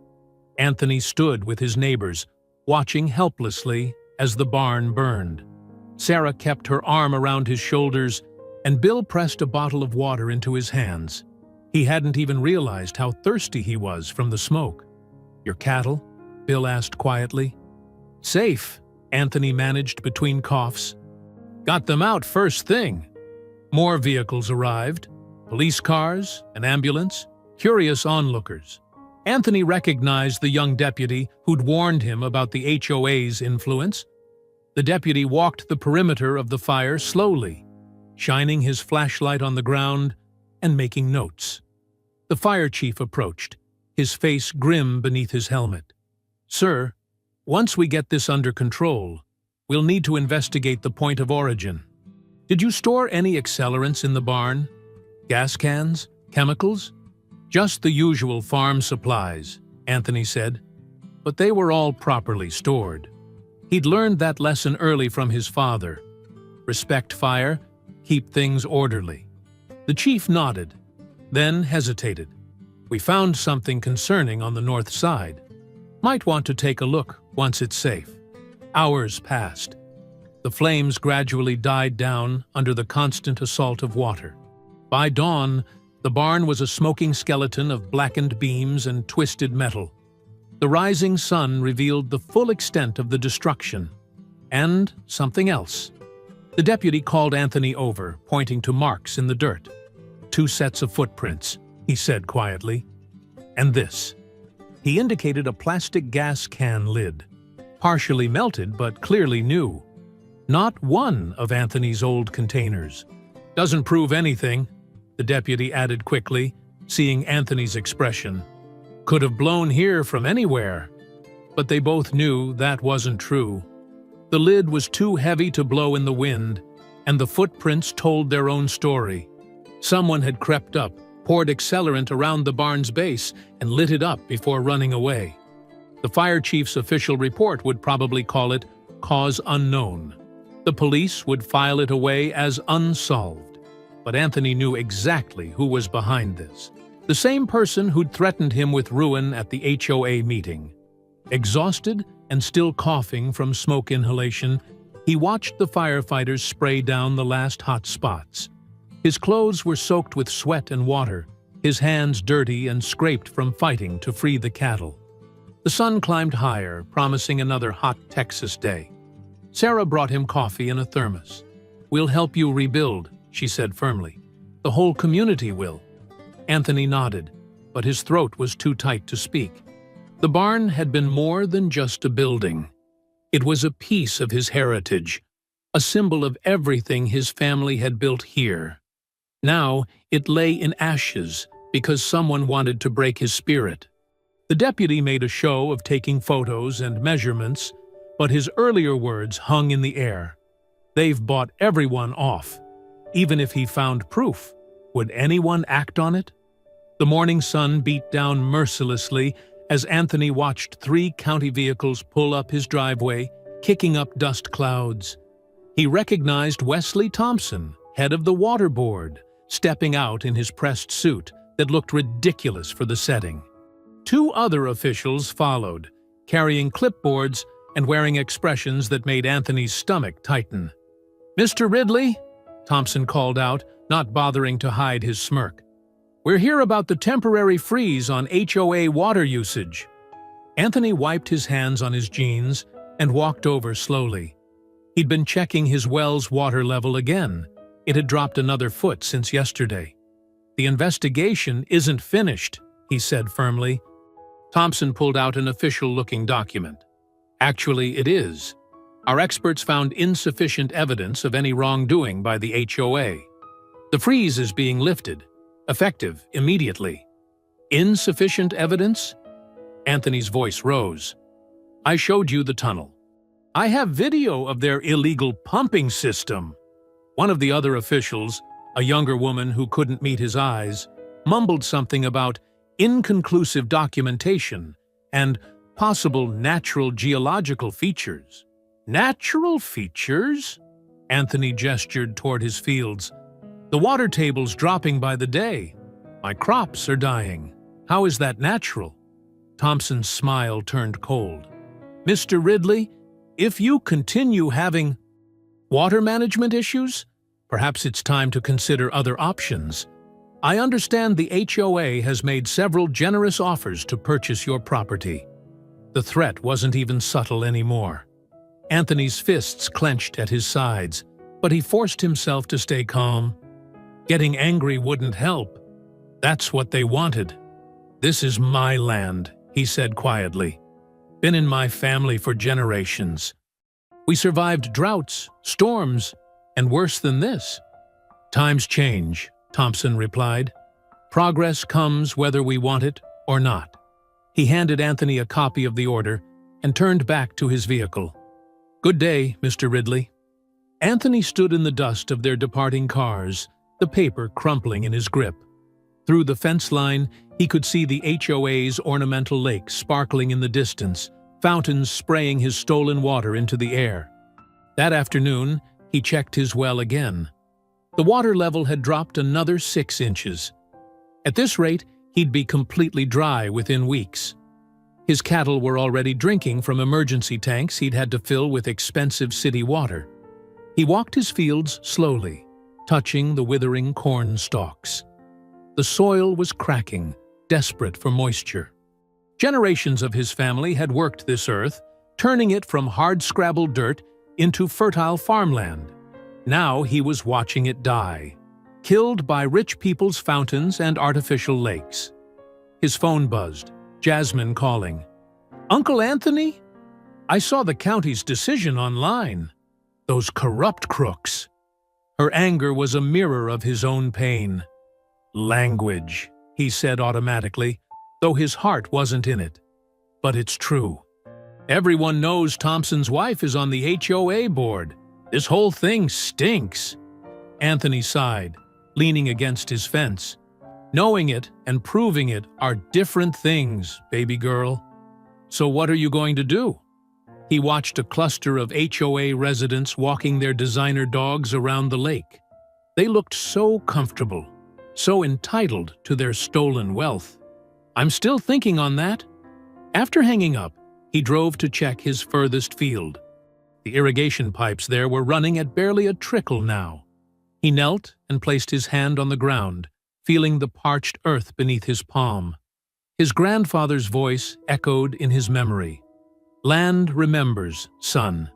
Anthony stood with his neighbors, watching helplessly as the barn burned. Sarah kept her arm around his shoulders, and Bill pressed a bottle of water into his hands. He hadn't even realized how thirsty he was from the smoke. "Your cattle?" Bill asked quietly. "Safe," Anthony managed between coughs. "Got them out first thing." More vehicles arrived, police cars, an ambulance, curious onlookers. Anthony recognized the young deputy who'd warned him about the HOA's influence. The deputy walked the perimeter of the fire slowly, shining his flashlight on the ground and making notes. The fire chief approached, his face grim beneath his helmet. "Sir, once we get this under control, we'll need to investigate the point of origin. Did you store any accelerants in the barn? Gas cans? Chemicals?" "Just the usual farm supplies," Anthony said. But they were all properly stored. He'd learned that lesson early from his father. Respect fire, keep things orderly. The chief nodded, then hesitated. "We found something concerning on the north side. Might want to take a look once it's safe." Hours passed. The flames gradually died down under the constant assault of water. By dawn, the barn was a smoking skeleton of blackened beams and twisted metal. The rising sun revealed the full extent of the destruction. And something else. The deputy called Anthony over, pointing to marks in the dirt. "2 sets of footprints," he said quietly. "And this." He indicated a plastic gas can lid, partially melted but clearly new. Not one of Anthony's old containers. "Doesn't prove anything," the deputy added quickly, seeing Anthony's expression. "Could have blown here from anywhere." But they both knew that wasn't true. The lid was too heavy to blow in the wind, and the footprints told their own story. Someone had crept up, poured accelerant around the barn's base, and lit it up before running away. The fire chief's official report would probably call it cause unknown. The police would file it away as unsolved. But Anthony knew exactly who was behind this. The same person who'd threatened him with ruin at the HOA meeting. Exhausted and still coughing from smoke inhalation, he watched the firefighters spray down the last hot spots. His clothes were soaked with sweat and water, his hands dirty and scraped from fighting to free the cattle. The sun climbed higher, promising another hot Texas day. Sarah brought him coffee in a thermos. "We'll help you rebuild," she said firmly. "The whole community will." Anthony nodded, but his throat was too tight to speak. The barn had been more than just a building. It was a piece of his heritage, a symbol of everything his family had built here. Now it lay in ashes because someone wanted to break his spirit. The deputy made a show of taking photos and measurements, but his earlier words hung in the air. They've bought everyone off. Even if he found proof, would anyone act on it? The morning sun beat down mercilessly as Anthony watched 3 county vehicles pull up his driveway, kicking up dust clouds. He recognized Wesley Thompson, head of the water board, stepping out in his pressed suit that looked ridiculous for the setting. 2 other officials followed, carrying clipboards and wearing expressions that made Anthony's stomach tighten. "Mr. Ridley," Thompson called out, not bothering to hide his smirk. "We're here about the temporary freeze on HOA water usage." Anthony wiped his hands on his jeans and walked over slowly. He'd been checking his well's water level again. It had dropped another foot since yesterday. "The investigation isn't finished," he said firmly. Thompson pulled out an official-looking document. "Actually, it is. Our experts found insufficient evidence of any wrongdoing by the HOA. The freeze is being lifted, effective immediately." "Insufficient evidence?" Anthony's voice rose. "I showed you the tunnel. I have video of their illegal pumping system." One of the other officials, a younger woman who couldn't meet his eyes, mumbled something about inconclusive documentation and possible natural geological features. "Natural features?" Anthony gestured toward his fields. "The water table's dropping by the day. My crops are dying. How is that natural?" Thompson's smile turned cold. "Mr. Ridley, if you continue having water management issues, perhaps it's time to consider other options. I understand the HOA has made several generous offers to purchase your property." The threat wasn't even subtle anymore. Anthony's fists clenched at his sides, but he forced himself to stay calm. Getting angry wouldn't help. That's what they wanted. "This is my land," he said quietly. "Been in my family for generations. We survived droughts, storms, and worse than this." "Times change," Thompson replied. "Progress comes whether we want it or not." He handed Anthony a copy of the order and turned back to his vehicle. "Good day, Mr. Ridley." Anthony stood in the dust of their departing cars, the paper crumpling in his grip. Through the fence line, he could see the HOA's ornamental lake sparkling in the distance, fountains spraying his stolen water into the air. That afternoon, he checked his well again. The water level had dropped another 6 inches. At this rate, he'd be completely dry within weeks. His cattle were already drinking from emergency tanks he'd had to fill with expensive city water. He walked his fields slowly, touching the withering corn stalks. The soil was cracking, desperate for moisture. Generations of his family had worked this earth, turning it from hard-scrabbled dirt into fertile farmland. Now he was watching it die, killed by rich people's fountains and artificial lakes. His phone buzzed, Jasmine calling. "Uncle Anthony? I saw the county's decision online. Those corrupt crooks." Her anger was a mirror of his own pain. "Language," he said automatically, though his heart wasn't in it. "But it's true. Everyone knows Thompson's wife is on the HOA board. This whole thing stinks." Anthony sighed, leaning against his fence. "Knowing it and proving it are different things, baby girl. So what are you going to do?" He watched a cluster of HOA residents walking their designer dogs around the lake. They looked so comfortable, so entitled to their stolen wealth. "I'm still thinking on that." After hanging up, he drove to check his furthest field. The irrigation pipes there were running at barely a trickle now. He knelt and placed his hand on the ground, feeling the parched earth beneath his palm. His grandfather's voice echoed in his memory. "Land remembers, son.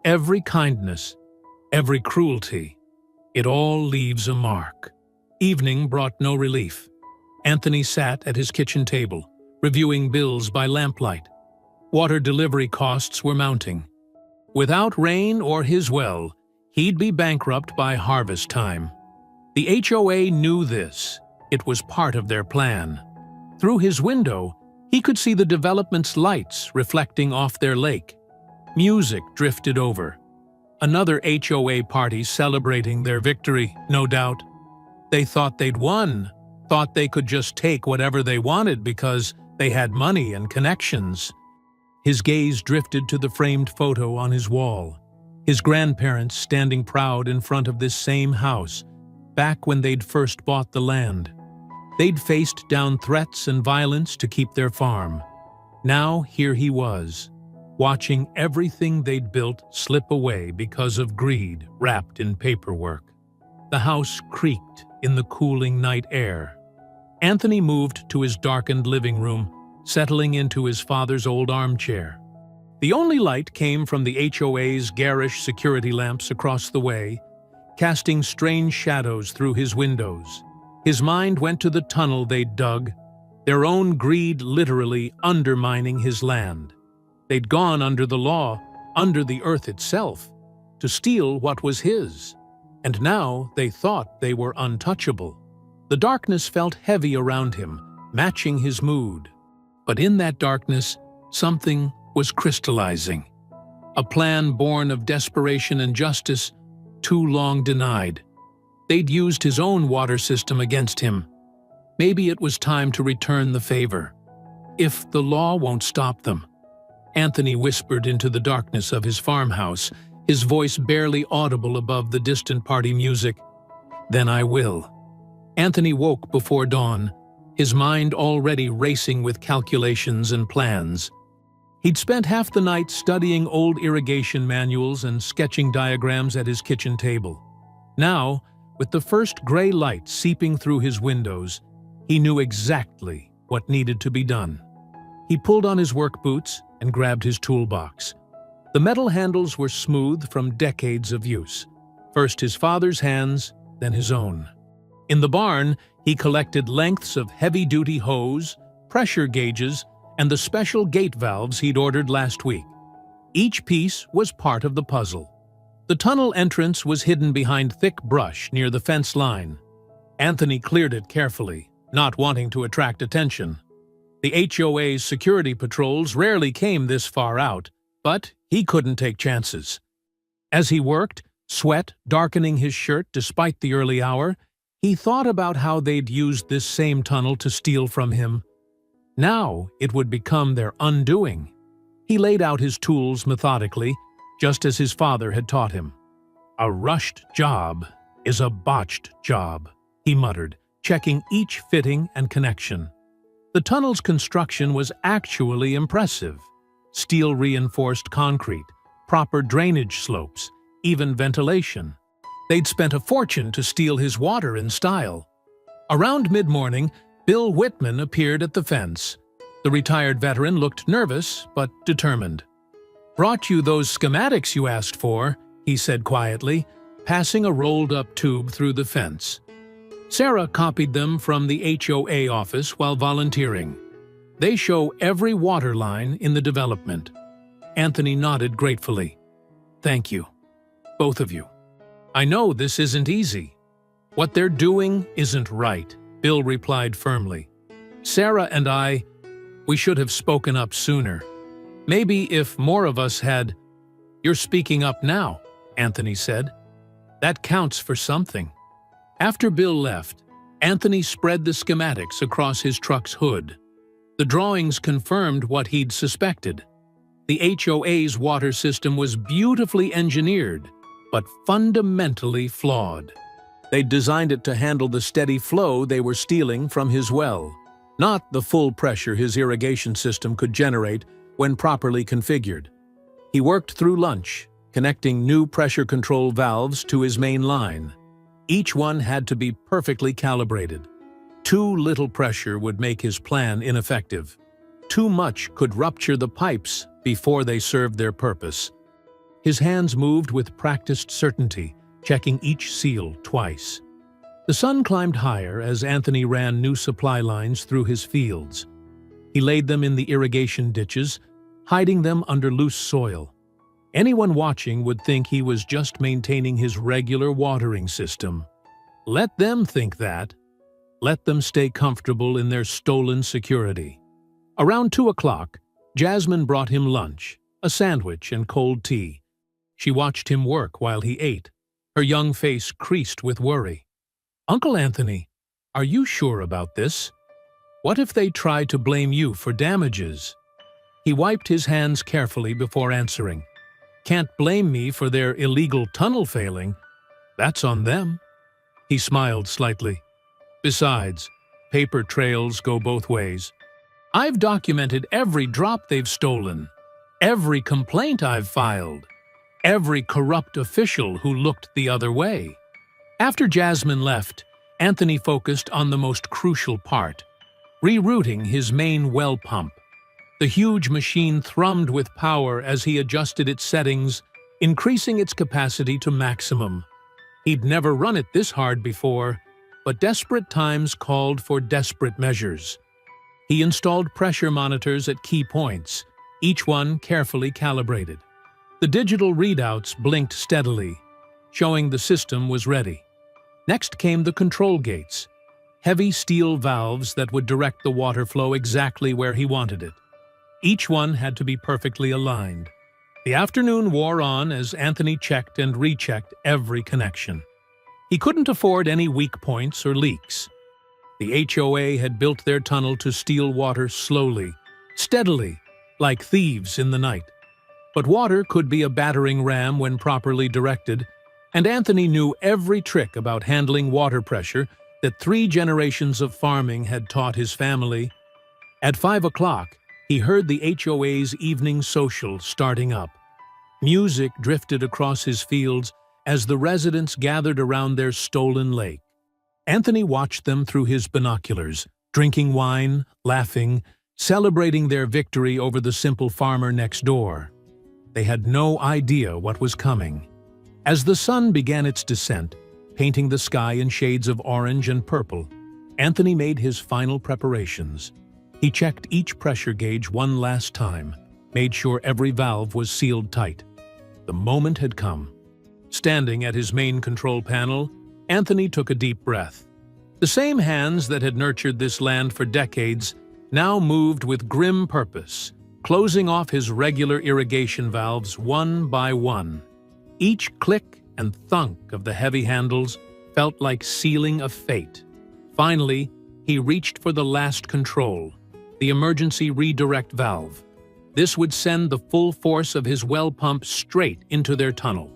Every kindness, every cruelty, it all leaves a mark." Evening brought no relief. Anthony sat at his kitchen table, reviewing bills by lamplight. Water delivery costs were mounting. Without rain or his well, he'd be bankrupt by harvest time. The HOA knew this. It was part of their plan. Through his window, he could see the development's lights reflecting off their lake. Music drifted over. Another HOA party celebrating their victory, no doubt. They thought they'd won, thought they could just take whatever they wanted because they had money and connections. His gaze drifted to the framed photo on his wall. His grandparents standing proud in front of this same house, back when they'd first bought the land. They'd faced down threats and violence to keep their farm. Now here he was, watching everything they'd built slip away because of greed wrapped in paperwork. The house creaked in the cooling night air. Anthony moved to his darkened living room, settling into his father's old armchair. The only light came from the HOA's garish security lamps across the way, casting strange shadows through his windows. His mind went to the tunnel they'd dug, their own greed literally undermining his land. They'd gone under the law, under the earth itself, to steal what was his. And now they thought they were untouchable. The darkness felt heavy around him, matching his mood. But in that darkness, something was crystallizing. A plan born of desperation and justice, too long denied. They'd used his own water system against him. Maybe it was time to return the favor. If the law won't stop them. Anthony whispered into the darkness of his farmhouse, his voice barely audible above the distant party music. Then I will. Anthony woke before dawn, his mind already racing with calculations and plans. He'd spent half the night studying old irrigation manuals and sketching diagrams at his kitchen table. Now, with the first gray light seeping through his windows, he knew exactly what needed to be done. He pulled on his work boots and grabbed his toolbox. The metal handles were smooth from decades of use. First his father's hands, then his own. In the barn, he collected lengths of heavy-duty hose, pressure gauges, and the special gate valves he'd ordered last week. Each piece was part of the puzzle. The tunnel entrance was hidden behind thick brush near the fence line. Anthony cleared it carefully, not wanting to attract attention. The HOA's security patrols rarely came this far out, but he couldn't take chances. As he worked, sweat darkening his shirt despite the early hour, he thought about how they'd used this same tunnel to steal from him. Now it would become their undoing. He laid out his tools methodically, just as his father had taught him. A rushed job is a botched job, he muttered, checking each fitting and connection. The tunnel's construction was actually impressive. Steel-reinforced concrete, proper drainage slopes, even ventilation. They'd spent a fortune to steal his water in style. Around mid-morning, Bill Whitman appeared at the fence. The retired veteran looked nervous but determined. "Brought you those schematics you asked for," he said quietly, passing a rolled-up tube through the fence. Sarah copied them from the HOA office while volunteering. They show every water line in the development. Anthony nodded gratefully. "Thank you, both of you. I know this isn't easy. What they're doing isn't right," Bill replied firmly. "Sarah and we should have spoken up sooner. Maybe if more of us had—" "You're speaking up now," Anthony said. "That counts for something." After Bill left, Anthony spread the schematics across his truck's hood. The drawings confirmed what he'd suspected. The HOA's water system was beautifully engineered, but fundamentally flawed. They'd designed it to handle the steady flow they were stealing from his well, not the full pressure his irrigation system could generate when properly configured. He worked through lunch, connecting new pressure control valves to his main line. Each one had to be perfectly calibrated. Too little pressure would make his plan ineffective. Too much could rupture the pipes before they served their purpose. His hands moved with practiced certainty, checking each seal twice. The sun climbed higher as Anthony ran new supply lines through his fields. He laid them in the irrigation ditches, hiding them under loose soil. Anyone watching would think he was just maintaining his regular watering system. Let them think that. Let them stay comfortable in their stolen security. Around 2 o'clock, Jasmine brought him lunch, a sandwich and cold tea. She watched him work while he ate, her young face creased with worry. "Uncle Anthony, are you sure about this? What if they try to blame you for damages?" He wiped his hands carefully before answering. "Can't blame me for their illegal tunnel failing. That's on them." He smiled slightly. "Besides, paper trails go both ways. I've documented every drop they've stolen, every complaint I've filed, every corrupt official who looked the other way." After Jasmine left, Anthony focused on the most crucial part, rerouting his main well pump. The huge machine thrummed with power as he adjusted its settings, increasing its capacity to maximum. He'd never run it this hard before, but desperate times called for desperate measures. He installed pressure monitors at key points, each one carefully calibrated. The digital readouts blinked steadily, showing the system was ready. Next came the control gates, heavy steel valves that would direct the water flow exactly where he wanted it. Each one had to be perfectly aligned. The afternoon wore on as Anthony checked and rechecked every connection. He couldn't afford any weak points or leaks. The HOA had built their tunnel to steal water slowly, steadily, like thieves in the night. But water could be a battering ram when properly directed, and Anthony knew every trick about handling water pressure that 3 generations of farming had taught his family. At 5 o'clock, he heard the HOA's evening social starting up. Music drifted across his fields as the residents gathered around their stolen lake. Anthony watched them through his binoculars, drinking wine, laughing, celebrating their victory over the simple farmer next door. They had no idea what was coming. As the sun began its descent, painting the sky in shades of orange and purple, Anthony made his final preparations. He checked each pressure gauge one last time, made sure every valve was sealed tight. The moment had come. Standing at his main control panel, Anthony took a deep breath. The same hands that had nurtured this land for decades now moved with grim purpose, closing off his regular irrigation valves one by one. Each click and thunk of the heavy handles felt like sealing a fate. Finally, he reached for the last control, the emergency redirect valve. This would send the full force of his well pump straight into their tunnel.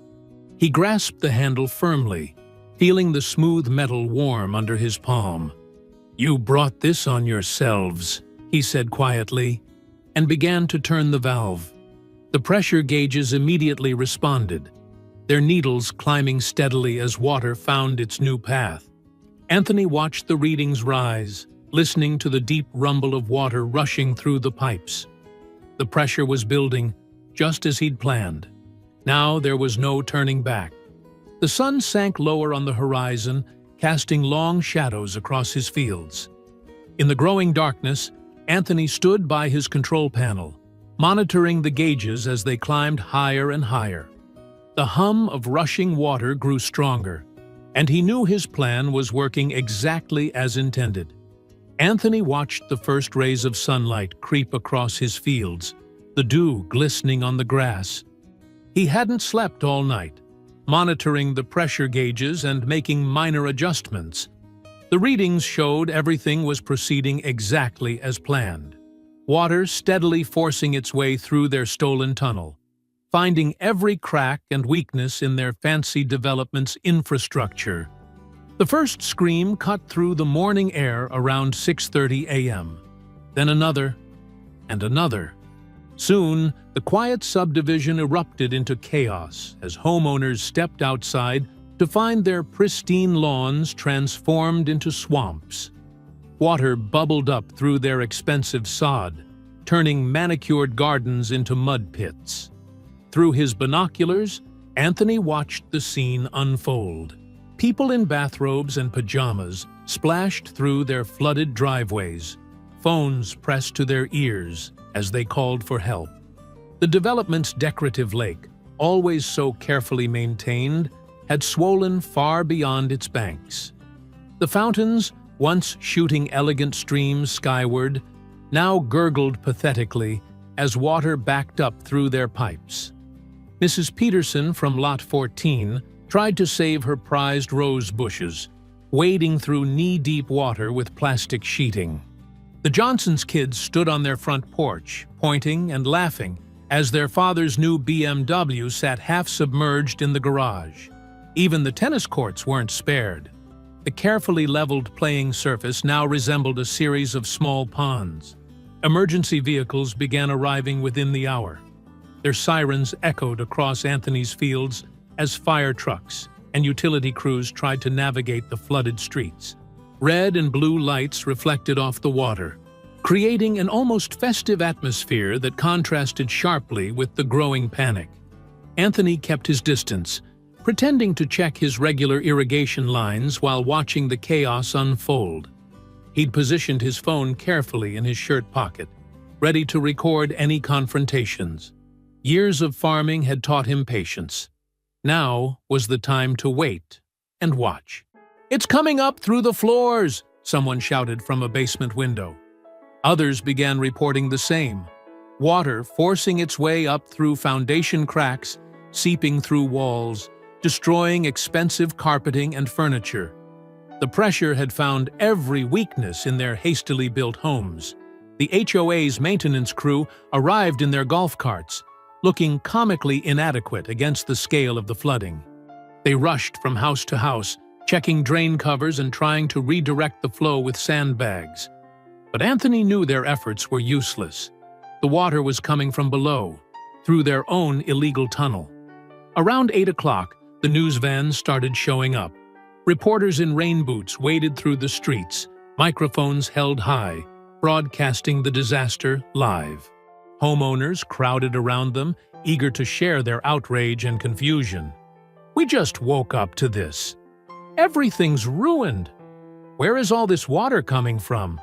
He grasped the handle firmly, feeling the smooth metal warm under his palm. "You brought this on yourselves," he said quietly, and began to turn the valve. The pressure gauges immediately responded, their needles climbing steadily as water found its new path. Anthony watched the readings rise, listening to the deep rumble of water rushing through the pipes. The pressure was building, just as he'd planned. Now there was no turning back. The sun sank lower on the horizon, casting long shadows across his fields. In the growing darkness, Anthony stood by his control panel, monitoring the gauges as they climbed higher and higher. The hum of rushing water grew stronger, and he knew his plan was working exactly as intended. Anthony watched the first rays of sunlight creep across his fields, the dew glistening on the grass. He hadn't slept all night, monitoring the pressure gauges and making minor adjustments. The readings showed everything was proceeding exactly as planned. Water steadily forcing its way through their stolen tunnel, finding every crack and weakness in their fancy development's infrastructure. The first scream cut through the morning air around 6:30 a.m., then another and another. Soon, the quiet subdivision erupted into chaos as homeowners stepped outside to find their pristine lawns transformed into swamps. Water bubbled up through their expensive sod, turning manicured gardens into mud pits. Through his binoculars, Anthony watched the scene unfold. People in bathrobes and pajamas splashed through their flooded driveways, phones pressed to their ears as they called for help. The development's decorative lake, always so carefully maintained, had swollen far beyond its banks. The fountains, once shooting elegant streams skyward, now gurgled pathetically as water backed up through their pipes. Mrs. Peterson from Lot 14 tried to save her prized rose bushes, wading through knee-deep water with plastic sheeting. The Johnsons' kids stood on their front porch, pointing and laughing, as their father's new BMW sat half-submerged in the garage. Even the tennis courts weren't spared. The carefully leveled playing surface now resembled a series of small ponds. Emergency vehicles began arriving within the hour. Their sirens echoed across Anthony's fields as fire trucks and utility crews tried to navigate the flooded streets. Red and blue lights reflected off the water, creating an almost festive atmosphere that contrasted sharply with the growing panic. Anthony kept his distance, pretending to check his regular irrigation lines while watching the chaos unfold. He'd positioned his phone carefully in his shirt pocket, ready to record any confrontations. Years of farming had taught him patience. Now was the time to wait and watch. "It's coming up through the floors!" someone shouted from a basement window. Others began reporting the same, water forcing its way up through foundation cracks, seeping through walls, destroying expensive carpeting and furniture. The pressure had found every weakness in their hastily built homes. The HOA's maintenance crew arrived in their golf carts, looking comically inadequate against the scale of the flooding. They rushed from house to house, checking drain covers and trying to redirect the flow with sandbags. But Anthony knew their efforts were useless. The water was coming from below, through their own illegal tunnel. Around 8 o'clock, the news vans started showing up. Reporters in rain boots waded through the streets, microphones held high, broadcasting the disaster live. Homeowners crowded around them, eager to share their outrage and confusion. "We just woke up to this. Everything's ruined. Where is all this water coming from?"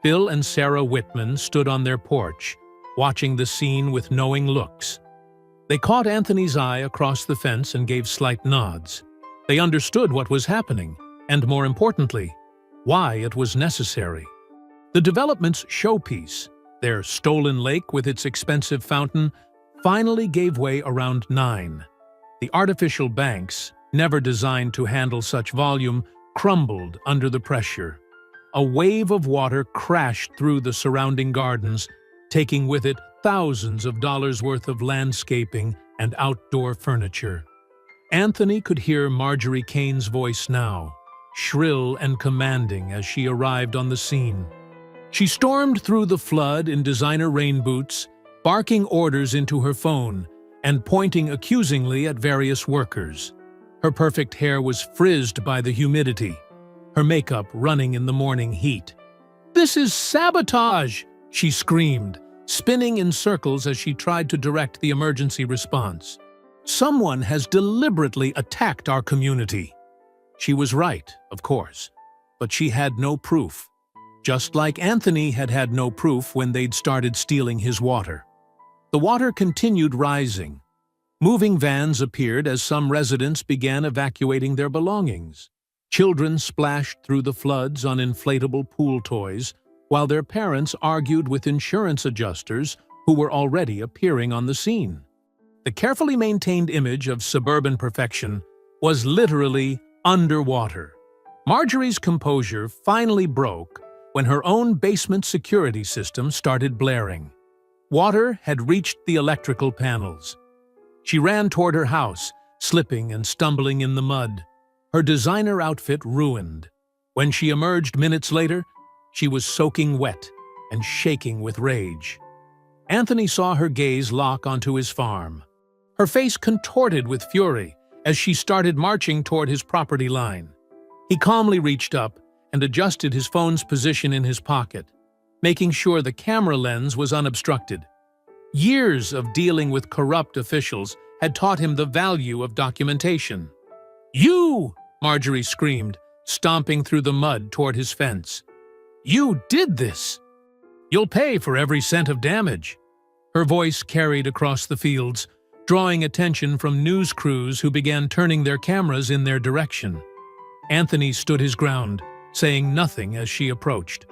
Bill and Sarah Whitman stood on their porch, watching the scene with knowing looks. They caught Anthony's eye across the fence and gave slight nods. They understood what was happening, and more importantly, why it was necessary. The development's showpiece, their stolen lake with its expensive fountain, finally gave way around 9. The artificial banks, never designed to handle such volume, crumbled under the pressure. A wave of water crashed through the surrounding gardens, taking with it thousands of dollars worth of landscaping and outdoor furniture. Anthony could hear Marjorie Kane's voice now, shrill and commanding as she arrived on the scene. She stormed through the flood in designer rain boots, barking orders into her phone and pointing accusingly at various workers. Her perfect hair was frizzed by the humidity, her makeup running in the morning heat. "This is sabotage!" she screamed, spinning in circles as she tried to direct the emergency response. "Someone has deliberately attacked our community." She was right, of course, but she had no proof. Just like Anthony had had no proof when they'd started stealing his water. The water continued rising. Moving vans appeared as some residents began evacuating their belongings. Children splashed through the floods on inflatable pool toys, while their parents argued with insurance adjusters who were already appearing on the scene. The carefully maintained image of suburban perfection was literally underwater. Marjorie's composure finally broke when her own basement security system started blaring. Water had reached the electrical panels. She ran toward her house, slipping and stumbling in the mud, her designer outfit ruined. When she emerged minutes later, she was soaking wet and shaking with rage. Anthony saw her gaze lock onto his farm. Her face contorted with fury as she started marching toward his property line. He calmly reached up and adjusted his phone's position in his pocket, making sure the camera lens was unobstructed. Years of dealing with corrupt officials had taught him the value of documentation. "You!" Marjorie screamed, stomping through the mud toward his fence. "You did this!" You'll pay for every cent of damage." Her voice carried across the fields, drawing attention from news crews who began turning their cameras in their direction. Anthony stood his ground, saying nothing as she approached.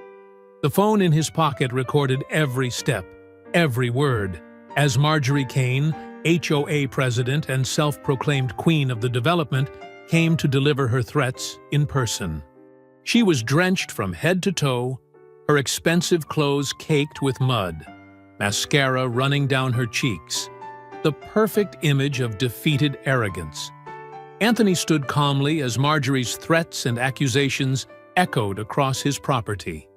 The phone in his pocket recorded every step, every word, as Marjorie Kane, HOA president and self-proclaimed queen of the development, came to deliver her threats in person. She was drenched from head to toe, her expensive clothes caked with mud, mascara running down her cheeks, the perfect image of defeated arrogance. Anthony stood calmly as Marjorie's threats and accusations echoed across his property.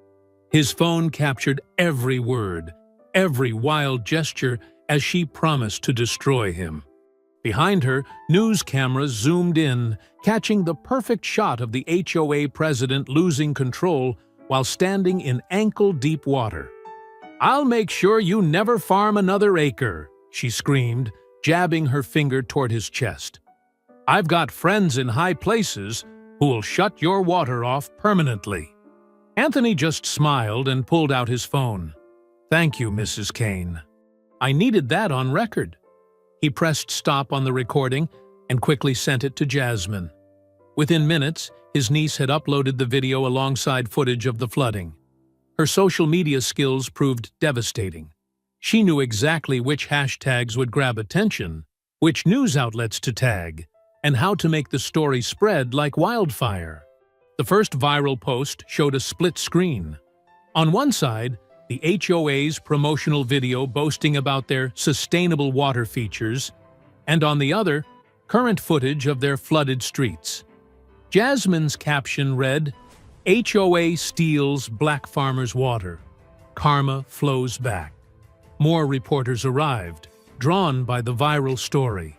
His phone captured every word, every wild gesture as she promised to destroy him. Behind her, news cameras zoomed in, catching the perfect shot of the HOA president losing control while standing in ankle-deep water. "I'll make sure you never farm another acre," she screamed, jabbing her finger toward his chest. "I've got friends in high places who will shut your water off permanently." Anthony just smiled and pulled out his phone. "Thank you, Mrs. Kane. I needed that on record." He pressed stop on the recording and quickly sent it to Jasmine. Within minutes, his niece had uploaded the video alongside footage of the flooding. Her social media skills proved devastating. She knew exactly which hashtags would grab attention, which news outlets to tag, and how to make the story spread like wildfire. The first viral post showed a split screen. On one side, the HOA's promotional video boasting about their sustainable water features, and on the other, current footage of their flooded streets. Jasmine's caption read, "HOA steals black farmers' water. Karma flows back." More reporters arrived, drawn by the viral story.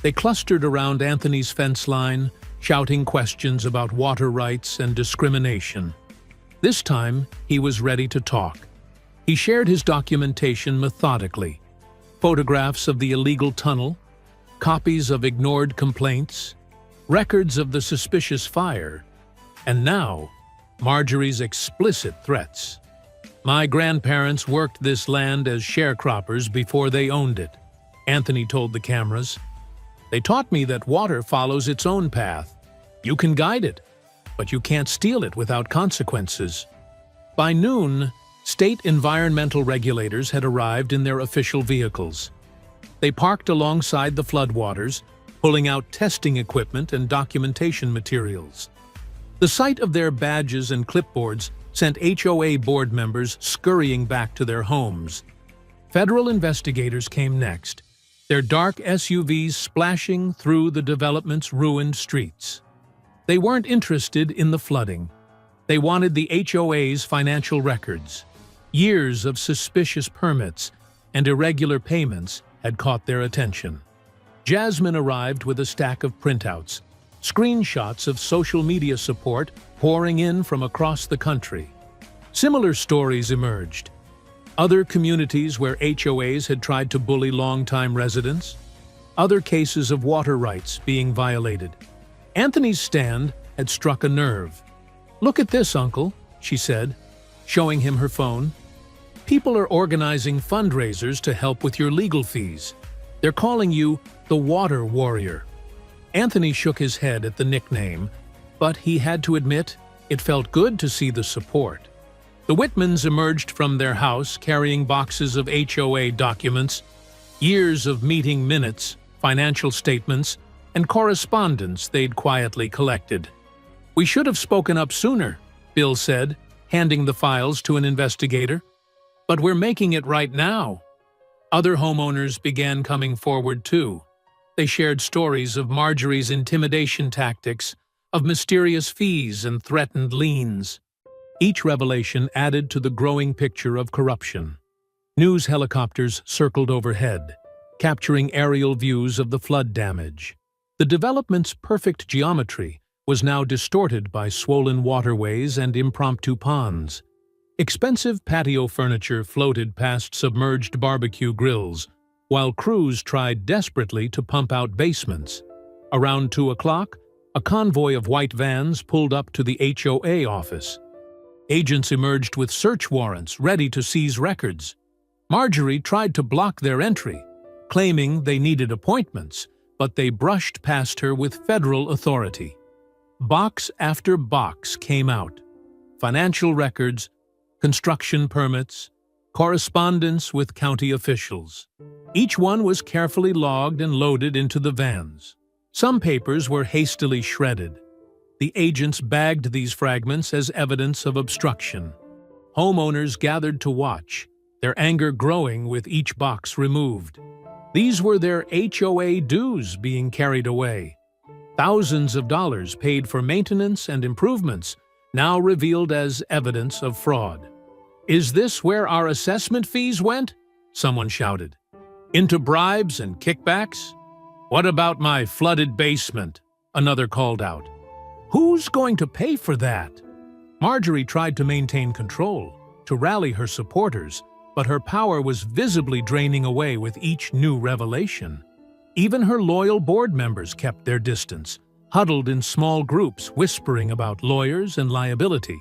They clustered around Anthony's fence line, shouting questions about water rights and discrimination. This time, he was ready to talk. He shared his documentation methodically. Photographs of the illegal tunnel, copies of ignored complaints, records of the suspicious fire, and now, Marjorie's explicit threats. "My grandparents worked this land as sharecroppers before they owned it," Anthony told the cameras. "They taught me that water follows its own path. You can guide it, but you can't steal it without consequences." By noon, state environmental regulators had arrived in their official vehicles. They parked alongside the floodwaters, pulling out testing equipment and documentation materials. The sight of their badges and clipboards sent HOA board members scurrying back to their homes. Federal investigators came next, their dark SUVs splashing through the development's ruined streets. They weren't interested in the flooding. They wanted the HOA's financial records. Years of suspicious permits and irregular payments had caught their attention. Jasmine arrived with a stack of printouts, screenshots of social media support pouring in from across the country. Similar stories emerged. Other communities where HOAs had tried to bully longtime residents. Other cases of water rights being violated. Anthony's stand had struck a nerve. "Look at this, Uncle," she said, showing him her phone. "People are organizing fundraisers to help with your legal fees. They're calling you the Water Warrior." Anthony shook his head at the nickname, but he had to admit it felt good to see the support. The Whitmans emerged from their house carrying boxes of HOA documents, years of meeting minutes, financial statements, and correspondence they'd quietly collected. "We should have spoken up sooner," Bill said, handing the files to an investigator. "But we're making it right now." Other homeowners began coming forward too. They shared stories of Marjorie's intimidation tactics, of mysterious fees and threatened liens. Each revelation added to the growing picture of corruption. News helicopters circled overhead, capturing aerial views of the flood damage. The development's perfect geometry was now distorted by swollen waterways and impromptu ponds. Expensive patio furniture floated past submerged barbecue grills, while crews tried desperately to pump out basements. Around 2 o'clock, a convoy of white vans pulled up to the HOA office. Agents emerged with search warrants ready to seize records. Marjorie tried to block their entry, claiming they needed appointments, but they brushed past her with federal authority. Box after box came out: financial records, construction permits, correspondence with county officials. Each one was carefully logged and loaded into the vans. Some papers were hastily shredded. The agents bagged these fragments as evidence of obstruction. Homeowners gathered to watch, their anger growing with each box removed. These were their HOA dues being carried away. Thousands of dollars paid for maintenance and improvements, now revealed as evidence of fraud. "Is this where our assessment fees went?" someone shouted. "Into bribes and kickbacks? What about my flooded basement?" another called out. "Who's going to pay for that?" Marjorie tried to maintain control, to rally her supporters, but her power was visibly draining away with each new revelation. Even her loyal board members kept their distance, huddled in small groups whispering about lawyers and liability.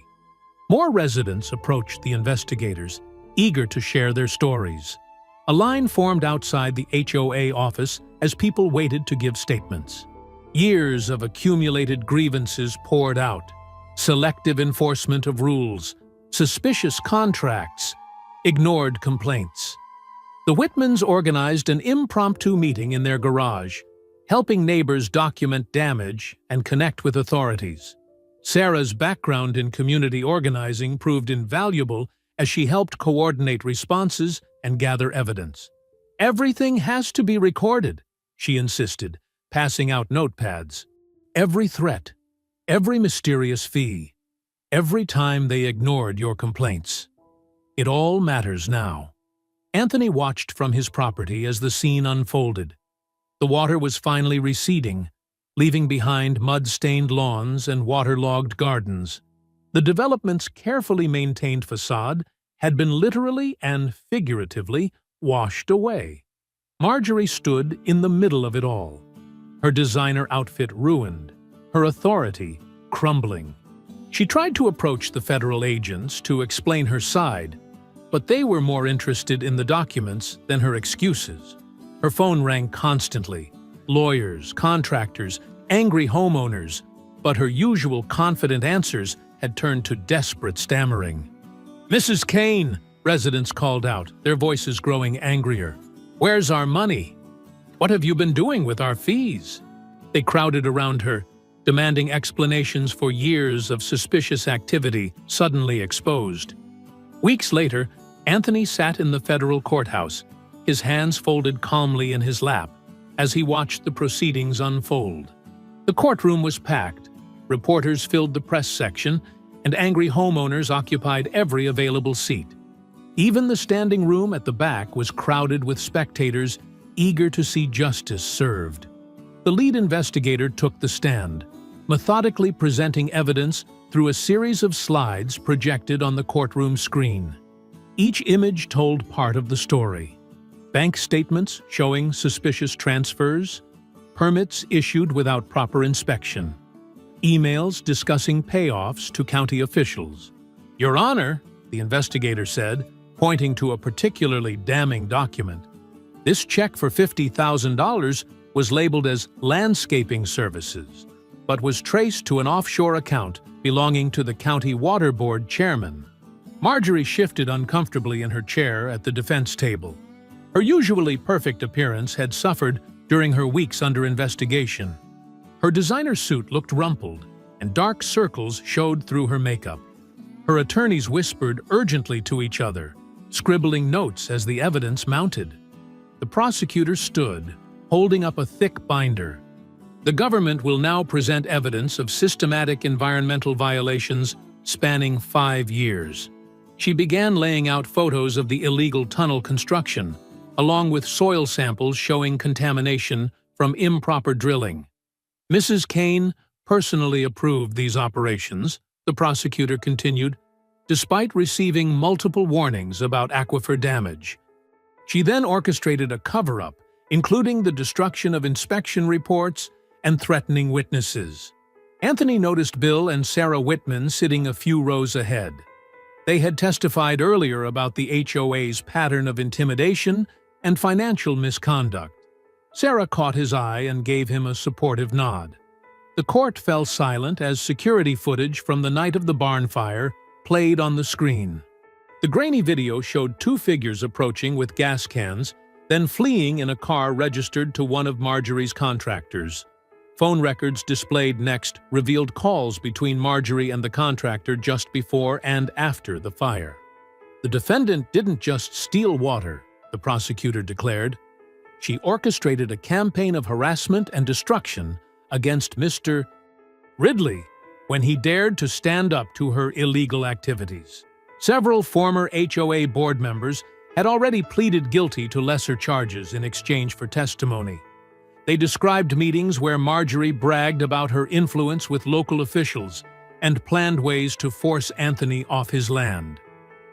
More residents approached the investigators, eager to share their stories. A line formed outside the HOA office as people waited to give statements. Years of accumulated grievances poured out: selective enforcement of rules, suspicious contracts, ignored complaints. The Whitmans organized an impromptu meeting in their garage, helping neighbors document damage and connect with authorities. Sarah's background in community organizing proved invaluable as she helped coordinate responses and gather evidence. "Everything has to be recorded," she insisted, passing out notepads. "Every threat, every mysterious fee, every time they ignored your complaints. It all matters now." Anthony watched from his property as the scene unfolded. The water was finally receding, leaving behind mud-stained lawns and waterlogged gardens. The development's carefully maintained facade had been literally and figuratively washed away. Marjorie stood in the middle of it all, her designer outfit ruined, her authority crumbling. She tried to approach the federal agents to explain her side, but they were more interested in the documents than her excuses. Her phone rang constantly: lawyers, contractors, angry homeowners, but her usual confident answers had turned to desperate stammering. "Mrs. Kane," residents called out, their voices growing angrier. "Where's our money? What have you been doing with our fees?" They crowded around her, demanding explanations for years of suspicious activity suddenly exposed. Weeks later, Anthony sat in the federal courthouse, his hands folded calmly in his lap, as he watched the proceedings unfold. The courtroom was packed, reporters filled the press section, and angry homeowners occupied every available seat. Even the standing room at the back was crowded with spectators eager to see justice served. The lead investigator took the stand, methodically presenting evidence through a series of slides projected on the courtroom screen. Each image told part of the story: bank statements showing suspicious transfers, permits issued without proper inspection, emails discussing payoffs to county officials. "Your Honor," the investigator said, pointing to a particularly damning document, "this check for $50,000 was labeled as landscaping services, but was traced to an offshore account belonging to the county water board chairman." Marjorie shifted uncomfortably in her chair at the defense table. Her usually perfect appearance had suffered during her weeks under investigation. Her designer suit looked rumpled, and dark circles showed through her makeup. Her attorneys whispered urgently to each other, scribbling notes as the evidence mounted. The prosecutor stood, holding up a thick binder. "The government will now present evidence of systematic environmental violations spanning 5 years." She began laying out photos of the illegal tunnel construction, along with soil samples showing contamination from improper drilling. "Mrs. Kane personally approved these operations," the prosecutor continued, "despite receiving multiple warnings about aquifer damage. She then orchestrated a cover-up, including the destruction of inspection reports and threatening witnesses." Anthony noticed Bill and Sarah Whitman sitting a few rows ahead. They had testified earlier about the HOA's pattern of intimidation and financial misconduct. Sarah caught his eye and gave him a supportive nod. The court fell silent as security footage from the night of the barn fire played on the screen. The grainy video showed two figures approaching with gas cans, then fleeing in a car registered to one of Marjorie's contractors. Phone records displayed next revealed calls between Marjorie and the contractor just before and after the fire. The defendant didn't just steal water, the prosecutor declared. She orchestrated a campaign of harassment and destruction against Mr. Ridley when he dared to stand up to her illegal activities. Several former HOA board members had already pleaded guilty to lesser charges in exchange for testimony. They described meetings where Marjorie bragged about her influence with local officials and planned ways to force Anthony off his land.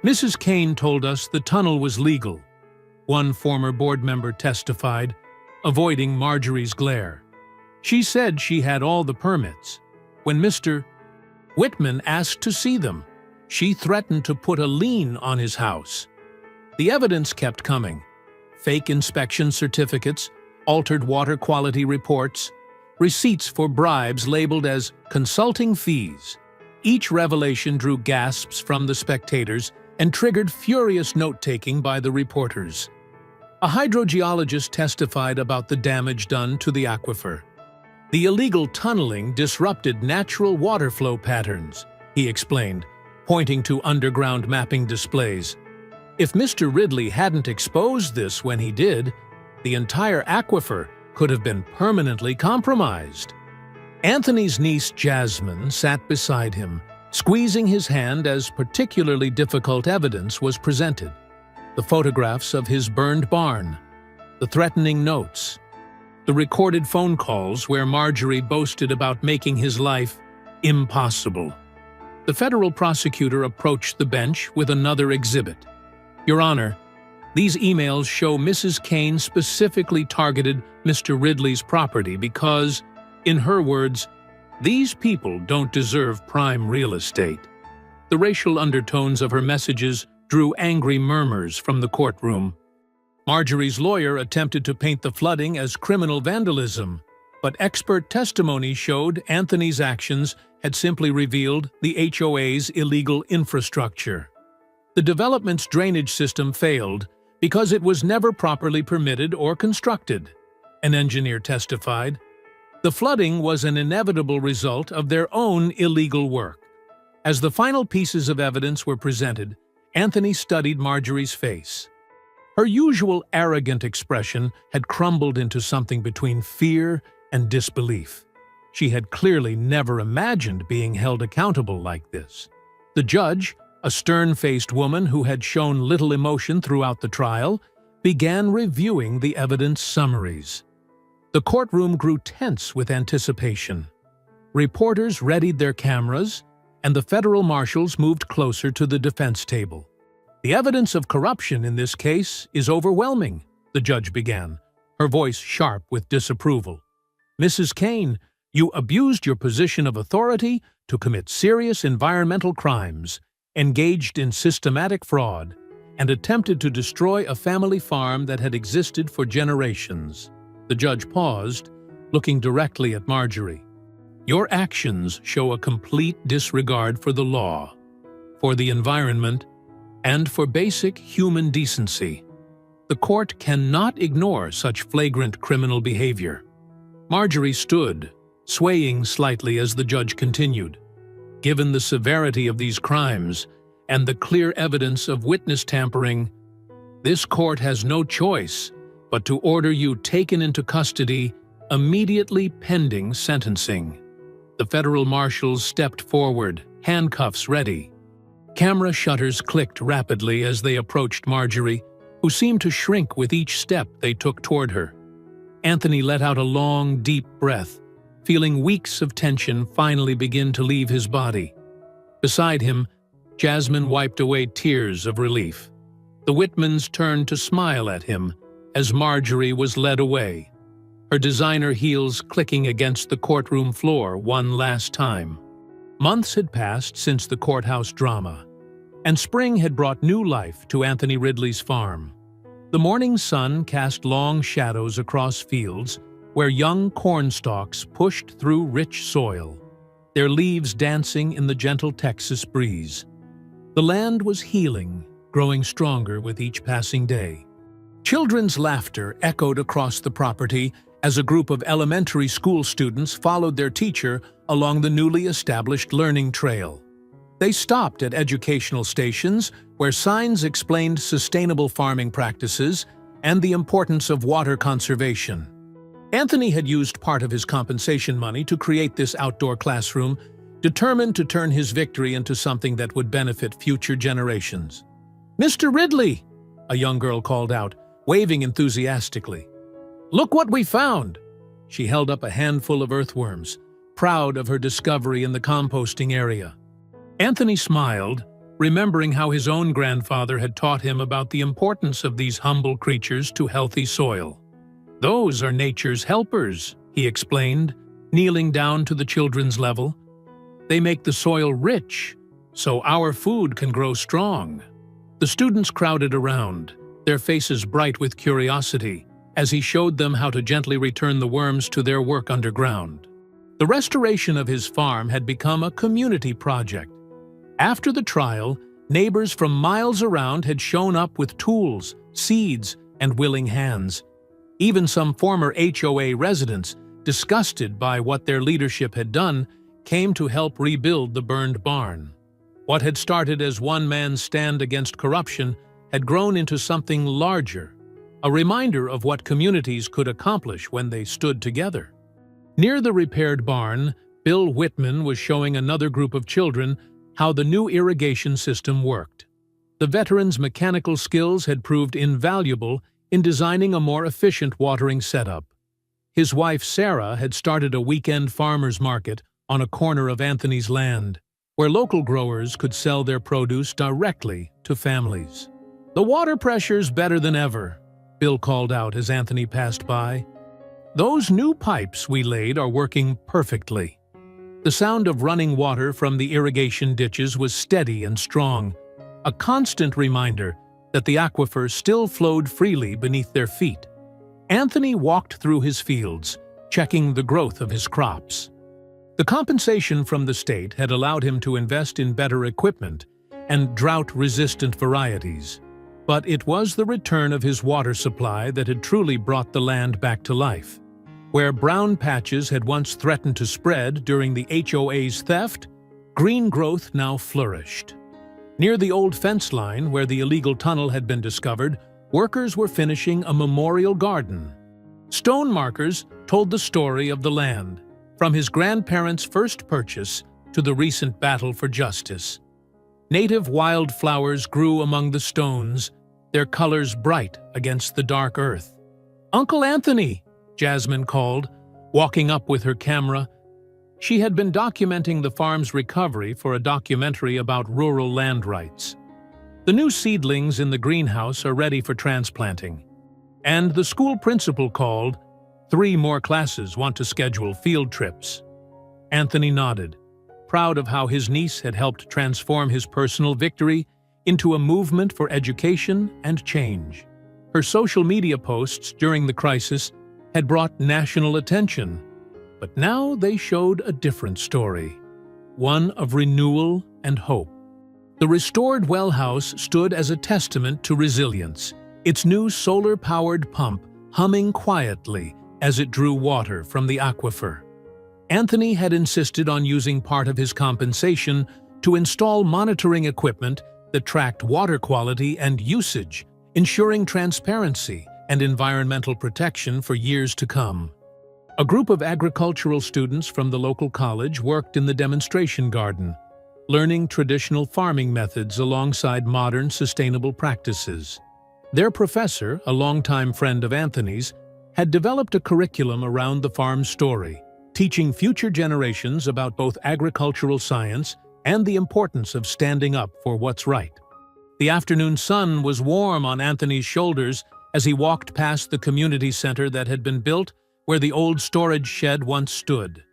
Mrs. Kane told us the tunnel was legal. One former board member testified, avoiding Marjorie's glare. She said she had all the permits. When Mr. Whitman asked to see them, she threatened to put a lien on his house. The evidence kept coming. Fake inspection certificates, altered water quality reports, receipts for bribes labeled as consulting fees. Each revelation drew gasps from the spectators and triggered furious note-taking by the reporters. A hydrogeologist testified about the damage done to the aquifer. The illegal tunneling disrupted natural water flow patterns, he explained, pointing to underground mapping displays. If Mr. Ridley hadn't exposed this when he did, the entire aquifer could have been permanently compromised. Anthony's niece Jasmine sat beside him, squeezing his hand as particularly difficult evidence was presented. The photographs of his burned barn, the threatening notes, the recorded phone calls where Marjorie boasted about making his life impossible. The federal prosecutor approached the bench with another exhibit. Your Honor, these emails show Mrs. Kane specifically targeted Mr. Ridley's property because, in her words, these people don't deserve prime real estate. The racial undertones of her messages drew angry murmurs from the courtroom. Marjorie's lawyer attempted to paint the flooding as criminal vandalism, but expert testimony showed Anthony's actions had simply revealed the HOA's illegal infrastructure. The development's drainage system failed because it was never properly permitted or constructed, an engineer testified. The flooding was an inevitable result of their own illegal work. As the final pieces of evidence were presented, Anthony studied Marjorie's face. Her usual arrogant expression had crumbled into something between fear and disbelief. She had clearly never imagined being held accountable like this. The judge, a stern-faced woman who had shown little emotion throughout the trial, began reviewing the evidence summaries. The courtroom grew tense with anticipation. Reporters readied their cameras, and the federal marshals moved closer to the defense table. The evidence of corruption in this case is overwhelming, the judge began, her voice sharp with disapproval. Mrs. Kane, you abused your position of authority to commit serious environmental crimes, engaged in systematic fraud, and attempted to destroy a family farm that had existed for generations. The judge paused, looking directly at Marjorie. Your actions show a complete disregard for the law, for the environment, and for basic human decency. The court cannot ignore such flagrant criminal behavior. Marjorie stood, swaying slightly as the judge continued. Given the severity of these crimes and the clear evidence of witness tampering, this court has no choice but to order you taken into custody immediately pending sentencing. The federal marshals stepped forward, handcuffs ready. Camera shutters clicked rapidly as they approached Marjorie, who seemed to shrink with each step they took toward her. Anthony let out a long, deep breath, feeling weeks of tension finally begin to leave his body. Beside him, Jasmine wiped away tears of relief. The Whitmans turned to smile at him as Marjorie was led away, her designer heels clicking against the courtroom floor one last time. Months had passed since the courthouse drama. and spring had brought new life to Anthony Ridley's farm. The morning sun cast long shadows across fields where young corn stalks pushed through rich soil, their leaves dancing in the gentle Texas breeze. The land was healing, growing stronger with each passing day. Children's laughter echoed across the property as a group of elementary school students followed their teacher along the newly established learning trail. They stopped at educational stations where signs explained sustainable farming practices and the importance of water conservation. Anthony had used part of his compensation money to create this outdoor classroom, determined to turn his victory into something that would benefit future generations. "Mr. Ridley!" a young girl called out, waving enthusiastically. "Look what we found!" She held up a handful of earthworms, proud of her discovery in the composting area. Anthony smiled, remembering how his own grandfather had taught him about the importance of these humble creatures to healthy soil. "Those are nature's helpers," he explained, kneeling down to the children's level. "They make the soil rich, so our food can grow strong." The students crowded around, their faces bright with curiosity, as he showed them how to gently return the worms to their work underground. The restoration of his farm had become a community project. After the trial, neighbors from miles around had shown up with tools, seeds, and willing hands. Even some former HOA residents, disgusted by what their leadership had done, came to help rebuild the burned barn. What had started as one man's stand against corruption had grown into something larger, a reminder of what communities could accomplish when they stood together. Near the repaired barn, Bill Whitman was showing another group of children how the new irrigation system worked. The veteran's mechanical skills had proved invaluable in designing a more efficient watering setup. His wife Sarah had started a weekend farmers market on a corner of Anthony's land, where local growers could sell their produce directly to families. "The water pressure's better than ever," Bill called out as Anthony passed by. "Those new pipes we laid are working perfectly." The sound of running water from the irrigation ditches was steady and strong, a constant reminder that the aquifer still flowed freely beneath their feet. Anthony walked through his fields, checking the growth of his crops. The compensation from the state had allowed him to invest in better equipment and drought-resistant varieties. But it was the return of his water supply that had truly brought the land back to life. Where brown patches had once threatened to spread during the HOA's theft, green growth now flourished. Near the old fence line where the illegal tunnel had been discovered, workers were finishing a memorial garden. Stone markers told the story of the land, from his grandparents' first purchase to the recent battle for justice. Native wildflowers grew among the stones, their colors bright against the dark earth. "Uncle Anthony!" Jasmine called, walking up with her camera. She had been documenting the farm's recovery for a documentary about rural land rights. "The new seedlings in the greenhouse are ready for transplanting. And the school principal called. 3 more classes want to schedule field trips." Anthony nodded, proud of how his niece had helped transform his personal victory into a movement for education and change. Her social media posts during the crisis had brought national attention, but now they showed a different story, one of renewal and hope. The restored well house stood as a testament to resilience, its new solar-powered pump humming quietly as it drew water from the aquifer. Anthony had insisted on using part of his compensation to install monitoring equipment that tracked water quality and usage, ensuring transparency and environmental protection for years to come. A group of agricultural students from the local college worked in the demonstration garden, learning traditional farming methods alongside modern sustainable practices. Their professor, a longtime friend of Anthony's, had developed a curriculum around the farm's story, teaching future generations about both agricultural science and the importance of standing up for what's right. The afternoon sun was warm on Anthony's shoulders as he walked past the community center that had been built where the old storage shed once stood.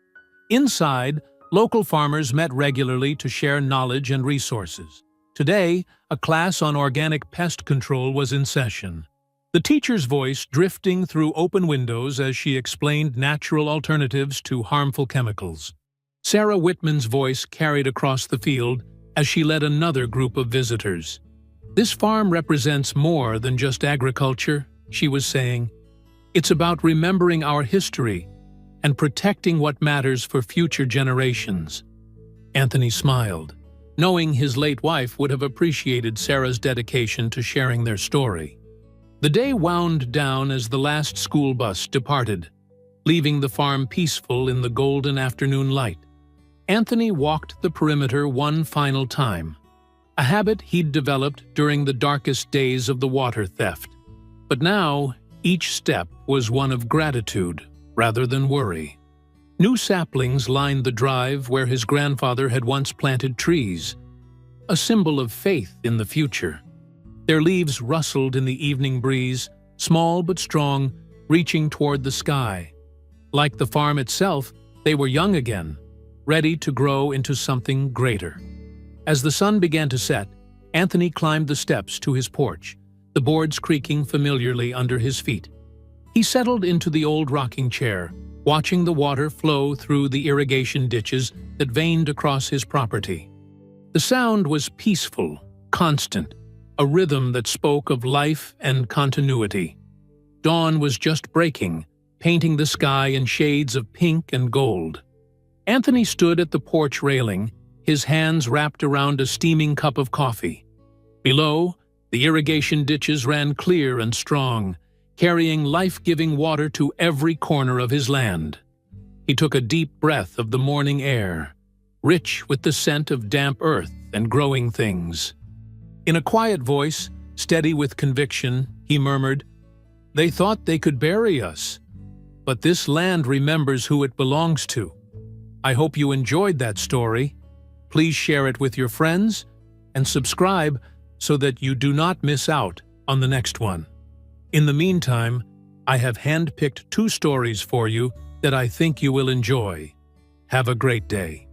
Inside, local farmers met regularly to share knowledge and resources. Today, a class on organic pest control was in session. The teacher's voice drifting through open windows as she explained natural alternatives to harmful chemicals. Sarah Whitman's voice carried across the field as she led another group of visitors. "This farm represents more than just agriculture," she was saying. "It's about remembering our history and protecting what matters for future generations." Anthony smiled, knowing his late wife would have appreciated Sarah's dedication to sharing their story. The day wound down as the last school bus departed, leaving the farm peaceful in the golden afternoon light. Anthony walked the perimeter one final time, a habit he'd developed during the darkest days of the water theft. But now, each step was one of gratitude rather than worry. New saplings lined the drive where his grandfather had once planted trees, a symbol of faith in the future. Their leaves rustled in the evening breeze, small but strong, reaching toward the sky. Like the farm itself, they were young again, ready to grow into something greater. As the sun began to set, Anthony climbed the steps to his porch, the boards creaking familiarly under his feet. He settled into the old rocking chair, watching the water flow through the irrigation ditches that veined across his property. The sound was peaceful, constant, a rhythm that spoke of life and continuity. Dawn was just breaking, painting the sky in shades of pink and gold. Anthony stood at the porch railing, his hands wrapped around a steaming cup of coffee. Below, the irrigation ditches ran clear and strong, carrying life-giving water to every corner of his land. He took a deep breath of the morning air, rich with the scent of damp earth and growing things. In a quiet voice, steady with conviction, he murmured, "They thought they could bury us, but this land remembers who it belongs to." I hope you enjoyed that story. Please share it with your friends and subscribe so that you do not miss out on the next one. In the meantime, I have handpicked 2 stories for you that I think you will enjoy. Have a great day.